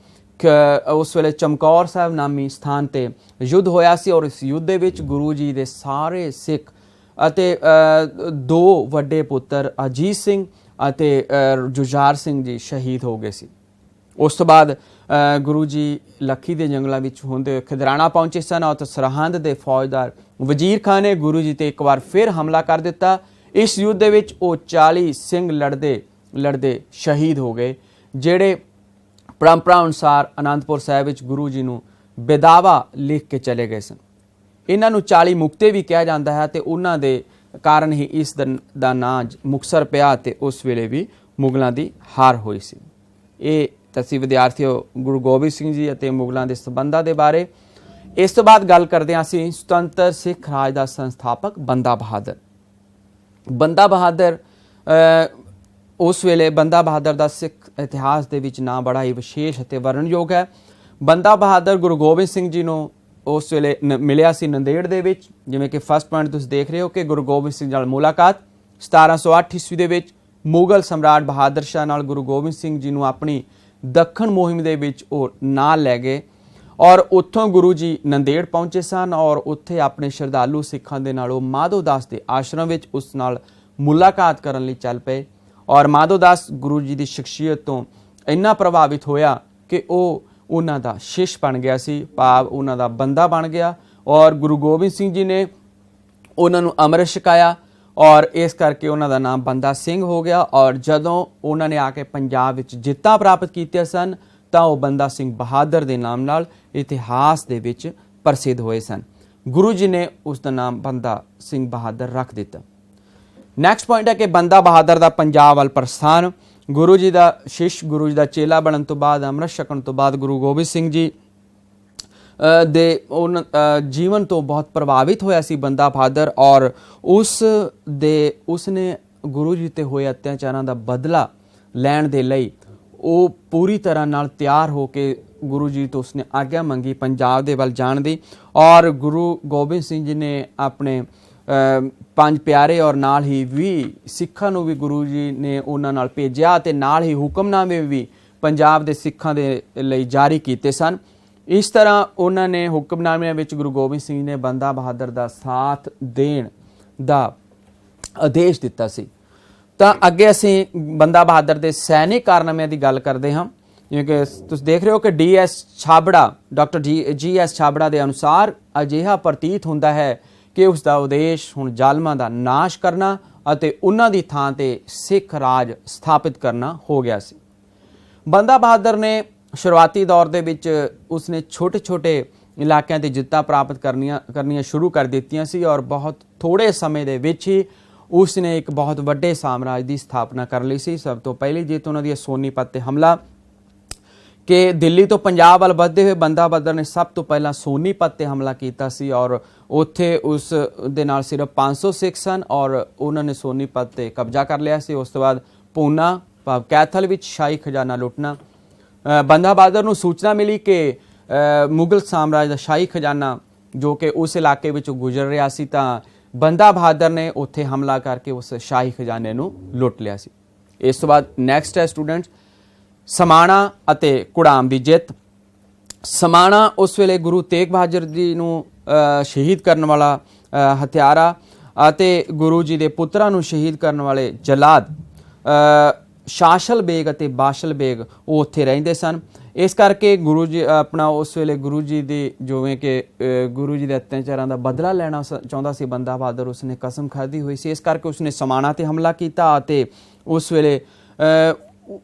ਉਸ ਵੇਲੇ ਚਮਕੌਰ ਸਾਹਿਬ ਨਾਮੀ ਸਥਾਨ ਤੇ ਯੁੱਧ ਹੋਇਆ ਸੀ ਔਰ ਇਸ ਯੁੱਧ ਦੇ ਵਿੱਚ ਗੁਰੂ ਜੀ ਦੇ ਸਾਰੇ ਸਿੱਖ ਅਤੇ ਦੋ ਵੱਡੇ ਪੁੱਤਰ ਅਜੀਤ ਸਿੰਘ ਅਤੇ ਜੁਝਾਰ ਸਿੰਘ ਜੀ ਸ਼ਹੀਦ ਹੋ ਗਏ ਸੀ। ਉਸ ਤੋਂ ਬਾਅਦ ਗੁਰੂ ਜੀ ਲੱਖੀ ਦੇ ਜੰਗਲਾਂ ਵਿੱਚ ਹੁੰਦੇ ਖਿਦਰਾਣਾ ਪਹੁੰਚੇ ਸਨ ਅਤੇ ਸਰਹੰਦ ਦੇ ਫੌਜਦਾਰ ਵਜ਼ੀਰ ਖਾਨ ਨੇ ਗੁਰੂ ਜੀ ਤੇ ਇੱਕ ਵਾਰ ਫਿਰ ਹਮਲਾ ਕਰ ਦਿੱਤਾ। ਇਸ ਯੁੱਧ ਦੇ ਵਿੱਚ ਉਹ 40 ਸਿੰਘ ਲੜਦੇ ਸ਼ਹੀਦ ਹੋ ਗਏ, ਜਿਹੜੇ ਪਰੰਪਰਾ ਅਨੁਸਾਰ ਅਨੰਦਪੁਰ ਸਾਹਿਬ ਵਿੱਚ ਗੁਰੂ ਜੀ ਨੂੰ ਬੇਦਾਵਾ ਲਿਖ ਕੇ ਚਲੇ ਗਏ ਸਨ। ਇਹਨਾਂ ਨੂੰ 40 ਮੁਕਤੇ ਵੀ ਕਿਹਾ ਜਾਂਦਾ ਹੈ ਤੇ ਉਹਨਾਂ ਦੇ ਕਾਰਨ ਹੀ ਇਸ ਦਾ ਨਾਂ ਮੁਕਤਸਰ ਪਿਆ ਤੇ ਉਸ ਵੇਲੇ ਵੀ ਮੁਗਲਾਂ ਦੀ ਹਾਰ ਹੋਈ ਸੀ। ਇਹ ਤੁਸੀਂ ਵਿਦਿਆਰਥੀਓ ਗੁਰੂ ਗੋਬਿੰਦ ਸਿੰਘ ਜੀ ਅਤੇ ਮੁਗਲਾਂ ਦੇ ਸੰਬੰਧਾਂ ਦੇ ਬਾਰੇ। ਇਸ ਤੋਂ ਬਾਅਦ ਗੱਲ ਕਰਦੇ ਹਾਂ ਅਸੀਂ ਸੁਤੰਤਰ ਸਿੱਖ ਰਾਜ ਦਾ ਸੰਸਥਾਪਕ ਬੰਦਾ ਬਹਾਦਰ। ਬੰਦਾ ਬਹਾਦਰ ਉਸ ਵੇਲੇ ਬੰਦਾ ਬਹਾਦਰ ਦਾ ਸਿੱਖ ਇਤਿਹਾਸ ਦੇ ਵਿੱਚ ਨਾਂ ਬੜਾ ਹੀ ਵਿਸ਼ੇਸ਼ ਅਤੇ ਵਰਣਨਯੋਗ ਹੈ। ਬੰਦਾ ਬਹਾਦਰ ਗੁਰੂ ਗੋਬਿੰਦ ਸਿੰਘ ਜੀ ਨੂੰ ਉਸ ਵੇਲੇ ਮਿਲਿਆ ਸੀ ਨੰਦੇੜ ਦੇ ਵਿੱਚ। ਜਿਵੇਂ ਕਿ ਫਸਟ ਪੁਆਇੰਟ ਤੁਸੀਂ ਦੇਖ ਰਹੇ ਹੋ ਕਿ ਗੁਰੂ ਗੋਬਿੰਦ ਸਿੰਘ ਨਾਲ ਮੁਲਾਕਾਤ 1708 ਈਸਵੀ ਦੇ ਵਿੱਚ ਮੁਗਲ ਸਮਰਾਟ ਬਹਾਦਰ ਸ਼ਾਹ ਨਾਲ ਗੁਰੂ ਗੋਬਿੰਦ ਸਿੰਘ ਜੀ ਨੂੰ ਆਪਣੀ ਦੱਖਣ ਮੁਹਿੰਮ ਦੇ ਵਿੱਚ ਉਹ ਨਾਲ ਲੈ ਗਏ ਔਰ ਉੱਥੋਂ ਗੁਰੂ ਜੀ ਨੰਦੇੜ ਪਹੁੰਚੇ ਸਨ ਔਰ ਉੱਥੇ ਆਪਣੇ ਸ਼ਰਧਾਲੂ ਸਿੱਖਾਂ ਦੇ ਨਾਲ ਉਹ ਮਾਧੋ ਦਾਸ ਦੇ ਆਸ਼ਰਮ ਵਿੱਚ ਉਸ ਨਾਲ ਮੁਲਾਕਾਤ ਕਰਨ ਲਈ ਚੱਲ ਪਏ ਔਰ ਮਾਧੋ ਦਾਸ ਗੁਰੂ ਜੀ ਦੀ ਸ਼ਖਸੀਅਤ ਤੋਂ ਇੰਨਾ ਪ੍ਰਭਾਵਿਤ ਹੋਇਆ ਕਿ ਉਹ ਉਹਨਾਂ ਦਾ ਸ਼ਿਸ਼ ਬਣ ਗਿਆ ਸੀ, ਭਾਵ ਉਹਨਾਂ ਦਾ ਬੰਦਾ ਬਣ ਗਿਆ ਔਰ ਗੁਰੂ ਗੋਬਿੰਦ ਸਿੰਘ ਜੀ ਨੇ ਉਹਨਾਂ ਨੂੰ ਅੰਮ੍ਰਿਤ ਛਕਾਇਆ ਔਰ ਇਸ ਕਰਕੇ ਉਹਨਾਂ ਦਾ ਨਾਮ ਬੰਦਾ ਸਿੰਘ ਹੋ ਗਿਆ। ਔਰ ਜਦੋਂ ਉਹਨਾਂ ਨੇ ਆ ਕੇ ਪੰਜਾਬ ਵਿੱਚ ਜਿੱਤਾਂ ਪ੍ਰਾਪਤ ਕੀਤੀਆਂ ਸਨ ਤਾਂ ਉਹ ਬੰਦਾ ਸਿੰਘ ਬਹਾਦਰ ਦੇ ਨਾਮ ਨਾਲ ਇਤਿਹਾਸ ਦੇ ਵਿੱਚ ਪ੍ਰਸਿੱਧ ਹੋਏ ਸਨ। ਗੁਰੂ ਜੀ ਨੇ ਉਸ ਦਾ ਨਾਮ ਬੰਦਾ ਸਿੰਘ ਬਹਾਦਰ ਰੱਖ ਦਿੱਤਾ। ਨੈਕਸਟ ਪੁਆਇੰਟ ਹੈ ਕਿ ਬੰਦਾ ਬਹਾਦਰ ਦਾ ਪੰਜਾਬ ਵੱਲ ਪ੍ਰਸਥਾਨ। ਗੁਰੂ ਜੀ ਦਾ ਸ਼ਿਸ਼, ਗੁਰੂ ਜੀ ਦਾ ਚੇਲਾ ਬਣਨ ਤੋਂ ਬਾਅਦ, ਅੰਮ੍ਰਿਤ ਛਕਣ ਤੋਂ ਬਾਅਦ ਗੁਰੂ ਗੋਬਿੰਦ ਸਿੰਘ ਜੀ ਦੇ ਜੀਵਨ ਤੋਂ ਬਹੁਤ ਪ੍ਰਭਾਵਿਤ ਹੋਇਆ ਸੀ ਬੰਦਾ ਬਹਾਦਰ ਔਰ ਉਸਨੇ ਗੁਰੂ ਜੀ ਤੇ ਹੋਏ ਅਤਿਆਚਾਰਾਂ ਦਾ ਬਦਲਾ ਲੈਣ ਦੇ ਲਈ ਉਹ ਪੂਰੀ ਤਰ੍ਹਾਂ ਨਾਲ ਤਿਆਰ ਹੋ ਕੇ ਗੁਰੂ ਜੀ ਤੋਂ ਉਸਨੇ ਆਗਿਆ ਮੰਗੀ ਪੰਜਾਬ ਦੇ ਵੱਲ ਜਾਣ ਦੀ ਔਰ ਗੁਰੂ ਗੋਬਿੰਦ ਸਿੰਘ ਜੀ ਨੇ ਆਪਣੇ 5 ਪਿਆਰੇ ਔਰ ਨਾਲ ਹੀ 20 ਸਿੱਖਾਂ ਨੂੰ ਵੀ ਗੁਰੂ ਜੀ ਨੇ ਉਹਨਾਂ ਨਾਲ ਭੇਜਿਆ ਤੇ ਨਾਲ ਹੀ ਹੁਕਮਨਾਮੇ ਵੀ ਪੰਜਾਬ ਦੇ ਸਿੱਖਾਂ ਦੇ ਲਈ ਜਾਰੀ ਕੀਤੇ ਸਨ। ਇਸ ਤਰ੍ਹਾਂ ਉਹਨਾਂ ਨੇ ਹੁਕਮਨਾਮਿਆਂ ਵਿੱਚ ਗੁਰੂ ਗੋਬਿੰਦ ਸਿੰਘ ਨੇ ਬੰਦਾ ਬਹਾਦਰ ਦਾ ਸਾਥ ਦੇਣ ਦਾ ਆਦੇਸ਼ ਦਿੱਤਾ ਸੀ। ਤਾਂ ਅੱਗੇ ਅਸੀਂ ਬੰਦਾ ਬਹਾਦਰ ਦੇ ਸੈਨਿਕ ਕਾਰਨਾਮਿਆਂ ਦੀ ਗੱਲ ਕਰਦੇ ਹਾਂ। ਜਿਵੇਂ ਕਿ ਤੁਸੀਂ ਦੇਖ ਰਹੇ ਹੋ ਕਿ ਡਾਕਟਰ ਜੀ.ਐਸ. ਛਾਬੜਾ ਦੇ ਅਨੁਸਾਰ ਅਜਿਹਾ ਪ੍ਰਤੀਤ ਹੁੰਦਾ ਹੈ ਕਿ ਉਸ ਦਾ ਉਦੇਸ਼ ਹੁਣ ਜ਼ਾਲਮਾਂ ਦਾ ਨਾਸ਼ ਕਰਨਾ ਅਤੇ ਉਹਨਾਂ ਦੀ ਥਾਂ ਤੇ ਸਿੱਖ ਰਾਜ ਸਥਾਪਿਤ ਕਰਨਾ ਹੋ ਗਿਆ ਸੀ। ਬੰਦਾ ਬਹਾਦਰ ਨੇ ਸ਼ੁਰੂਆਤੀ ਦੌਰ ਦੇ ਵਿੱਚ ਉਸਨੇ ਛੋਟੇ ਇਲਾਕਿਆਂ ਤੇ ਜਿੱਤਾਂ ਪ੍ਰਾਪਤ ਕਰਨੀਆਂ ਸ਼ੁਰੂ ਕਰ ਦਿੱਤੀਆਂ ਸੀ ਔਰ ਬਹੁਤ ਥੋੜੇ ਸਮੇਂ ਦੇ ਵਿੱਚ ਹੀ ਉਸਨੇ ਇੱਕ ਬਹੁਤ ਵੱਡੇ ਸਾਮਰਾਜ ਦੀ ਸਥਾਪਨਾ ਕਰ ਲਈ ਸੀ। ਸਭ ਤੋਂ ਪਹਿਲੀ ਜਿੱਤ ਉਹਨਾਂ ਦੀ ਸੋਨੀਪਤ ਤੇ ਹਮਲਾ ਕਿ ਦਿੱਲੀ ਤੋਂ ਪੰਜਾਬ ਵੱਲ ਵੱਧਦੇ ਹੋਏ ਬੰਦਾ ਬਹਾਦਰ ਨੇ ਸਭ ਤੋਂ ਪਹਿਲਾਂ ਸੋਨੀਪਤ ਤੇ ਹਮਲਾ ਕੀਤਾ ਸੀ ਔਰ ਉੱਥੇ ਉਸ ਦੇ ਨਾਲ ਸਿਰਫ 500 ਸਿੱਖ ਸਨ ਔਰ ਉਹਨਾਂ ਨੇ ਸੋਨੀਪਤ ਤੇ ਕਬਜ਼ਾ ਕਰ ਲਿਆ ਸੀ। ਉਸ ਤੋਂ ਬਾਅਦ ਪੂਨਾ ਭਾਵ ਕੈਥਲ ਵਿੱਚ ਸ਼ਾਹੀ ਖਜ਼ਾਨਾ ਲੁੱਟਣਾ। ਬੰਦਾ ਬਹਾਦਰ ਨੂੰ ਸੂਚਨਾ ਮਿਲੀ ਕਿ ਮੁਗਲ ਸਾਮਰਾਜ ਦਾ ਸ਼ਾਹੀ ਖਜ਼ਾਨਾ ਜੋ ਕਿ ਉਸ ਇਲਾਕੇ ਵਿੱਚੋਂ ਗੁਜ਼ਰ ਰਿਹਾ ਸੀ ਤਾਂ ਬੰਦਾ ਬਹਾਦਰ ਨੇ ਉੱਥੇ ਹਮਲਾ ਕਰਕੇ ਉਸ ਸ਼ਾਹੀ ਖਜ਼ਾਨੇ ਨੂੰ ਲੁੱਟ ਲਿਆ ਸੀ। ਇਸ ਤੋਂ ਬਾਅਦ ਨੈਕਸਟ ਹੈ ਸਟੂਡੈਂਟਸ ਸਮਾਣਾ ਅਤੇ ਕੁੜਾਮ ਦੀ ਜਿੱਤ। ਸਮਾਣਾ ਉਸ ਵੇਲੇ ਗੁਰੂ ਤੇਗ ਬਹਾਦਰ ਜੀ ਨੂੰ ਸ਼ਹੀਦ ਕਰਨ ਵਾਲਾ ਹਥਿਆਰਾ ਅਤੇ ਗੁਰੂ ਜੀ ਦੇ ਪੁੱਤਰਾਂ ਨੂੰ ਸ਼ਹੀਦ ਕਰਨ ਵਾਲੇ ਜਲਾਦ ਸ਼ਾਸਲ ਬੇਗ ਅਤੇ ਬਾਸ਼ਲ ਬੇਗ ਉਹ ਉੱਥੇ ਰਹਿੰਦੇ ਸਨ। ਇਸ ਕਰਕੇ ਗੁਰੂ ਜੀ ਆਪਣਾ ਉਸ ਵੇਲੇ ਗੁਰੂ ਜੀ ਦੀ ਜਿਵੇਂ ਕਿ ਗੁਰੂ ਜੀ ਦੇ ਅਤਿਆਚਾਰਾਂ ਦਾ ਬਦਲਾ ਲੈਣਾ ਚਾਹੁੰਦਾ ਸੀ ਬੰਦਾ ਬਹਾਦਰ। ਉਸਨੇ ਕਸਮ ਖਾਧੀ ਹੋਈ ਸੀ, ਇਸ ਕਰਕੇ ਉਸਨੇ ਸਮਾਣਾ ਤੇ ਹਮਲਾ ਕੀਤਾ ਅਤੇ ਉਸ ਵੇਲੇ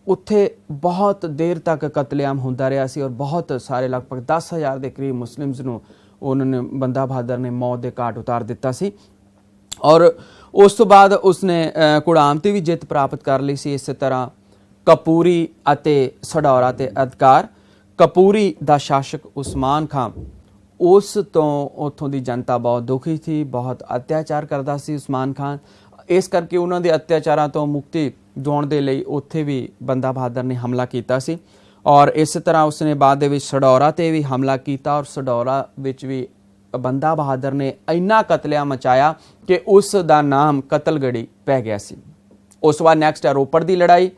ਉੱਥੇ ਬਹੁਤ ਦੇਰ ਤੱਕ ਕਤਲੇਆਮ ਹੁੰਦਾ ਰਿਹਾ ਸੀ ਔਰ ਬਹੁਤ ਸਾਰੇ ਲਗਭਗ 10,000 ਦੇ ਕਰੀਬ ਮੁਸਲਿਮਸ ਨੂੰ ਉਹਨਾਂ ਨੇ ਬੰਦਾ ਬਹਾਦਰ ਨੇ ਮੌਤ ਦੇ ਘਾਟ ਉਤਾਰ ਦਿੱਤਾ ਸੀ। ਔਰ ਉਸ ਤੋਂ ਬਾਅਦ ਉਸਨੇ ਕੁੜਾਮ ਤੇ ਵੀ ਜਿੱਤ ਪ੍ਰਾਪਤ ਕਰ ਲਈ ਸੀ। ਇਸੇ ਤਰ੍ਹਾਂ ਕਪੂਰੀ ਅਤੇ ਸਡੌਰਾ ਤੇ ਅਧਿਕਾਰ। ਕਪੂਰੀ ਦਾ ਸ਼ਾਸਕ ਉਸਮਾਨ ਖਾਨ ਉਸ ਤੋਂ ਉੱਥੋਂ ਦੀ ਜਨਤਾ ਬਹੁਤ ਦੁਖੀ ਸੀ, ਬਹੁਤ ਅਤਿਆਚਾਰ ਕਰਦਾ ਸੀ ਉਸਮਾਨ ਖਾਨ। ਇਸ ਕਰਕੇ ਉਹਨਾਂ ਦੇ ਅਤਿਆਚਾਰਾਂ ਤੋਂ ਮੁਕਤੀ ਦਿਵਾਉਣ ਦੇ ਲਈ ਉੱਥੇ ਵੀ ਬੰਦਾ ਬਹਾਦਰ ਨੇ ਹਮਲਾ ਕੀਤਾ ਸੀ ਔਰ ਇਸੇ ਤਰ੍ਹਾਂ ਉਸਨੇ ਬਾਅਦ ਦੇ ਵਿੱਚ ਸਡੌਰਾ ਤੇ ਵੀ ਹਮਲਾ ਕੀਤਾ ਔਰ ਸਡੌਰਾ ਵਿੱਚ ਵੀ ਬੰਦਾ ਬਹਾਦਰ ਨੇ ਇੰਨਾ ਕਤਲਿਆ ਮਚਾਇਆ ਕਿ ਉਸ ਦਾ ਨਾਮ ਕਤਲਗੜੀ ਪੈ ਗਿਆ ਸੀ। ਉਸ ਤੋਂ ਬਾਅਦ ਨੈਕਸਟ ਹੈ ਰੋਪੜ ਦੀ ਲੜਾਈ।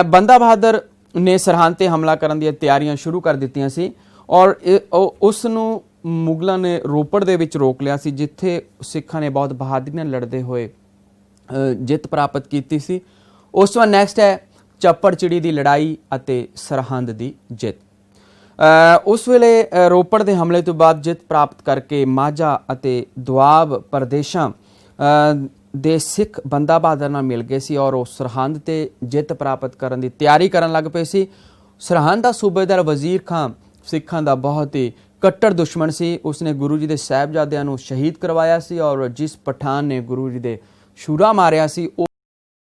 ਬੰਦਾ ਬਹਾਦਰ ਨੇ ਸਰਹੰਦ ਤੇ ਹਮਲਾ ਕਰਨ ਦੀਆਂ ਤਿਆਰੀਆਂ ਸ਼ੁਰੂ ਕਰ ਦਿੱਤੀਆਂ ਸੀ ਔਰ ਉਸ ਨੂੰ ਮੁਗਲਾਂ ਨੇ ਰੋਪੜ ਦੇ ਵਿੱਚ ਰੋਕ ਲਿਆ ਸੀ, ਜਿੱਥੇ ਸਿੱਖਾਂ ਨੇ ਬਹੁਤ ਬਹਾਦਰੀ ਨਾਲ ਲੜਦੇ ਹੋਏ ਜਿੱਤ ਪ੍ਰਾਪਤ ਕੀਤੀ ਸੀ। ਉਸ ਤੋਂ ਬਾਅਦ ਨੈਕਸਟ ਹੈ ਚੱਪੜਚਿੜੀ ਦੀ ਲੜਾਈ ਅਤੇ ਸਰਹੰਦ ਦੀ ਜਿੱਤ। ਉਸ ਵੇਲੇ ਰੋਪੜ ਦੇ ਹਮਲੇ ਤੋਂ ਬਾਅਦ ਜਿੱਤ ਪ੍ਰਾਪਤ ਕਰਕੇ ਮਾਝਾ ਅਤੇ ਦੁਆਬ ਪ੍ਰਦੇਸ਼ਾਂ ਦੇ ਸਿੱਖ ਬੰਦਾ ਬਹਾਦਰ ਨਾਲ ਮਿਲ ਗਏ ਸੀ ਔਰ ਉਹ ਸਰਹੰਦ ਤੇ ਜਿੱਤ ਪ੍ਰਾਪਤ ਕਰਨ ਦੀ ਤਿਆਰੀ ਕਰਨ ਲੱਗ ਪਏ ਸੀ। ਸਰਹੰਦ ਦਾ ਸੂਬੇਦਾਰ ਵਜ਼ੀਰ ਖਾਨ ਸਿੱਖਾਂ ਦਾ ਬਹੁਤ ਹੀ ਕੱਟੜ ਦੁਸ਼ਮਣ ਸੀ। ਉਸਨੇ ਗੁਰੂ ਜੀ ਦੇ ਸਾਹਿਬਜ਼ਾਦਿਆਂ ਨੂੰ ਸ਼ਹੀਦ ਕਰਵਾਇਆ ਸੀ ਔਰ ਜਿਸ ਪਠਾਨ ਨੇ ਗੁਰੂ ਜੀ ਦੇ ਸ਼ੂਰਾ ਮਾਰਿਆ ਸੀ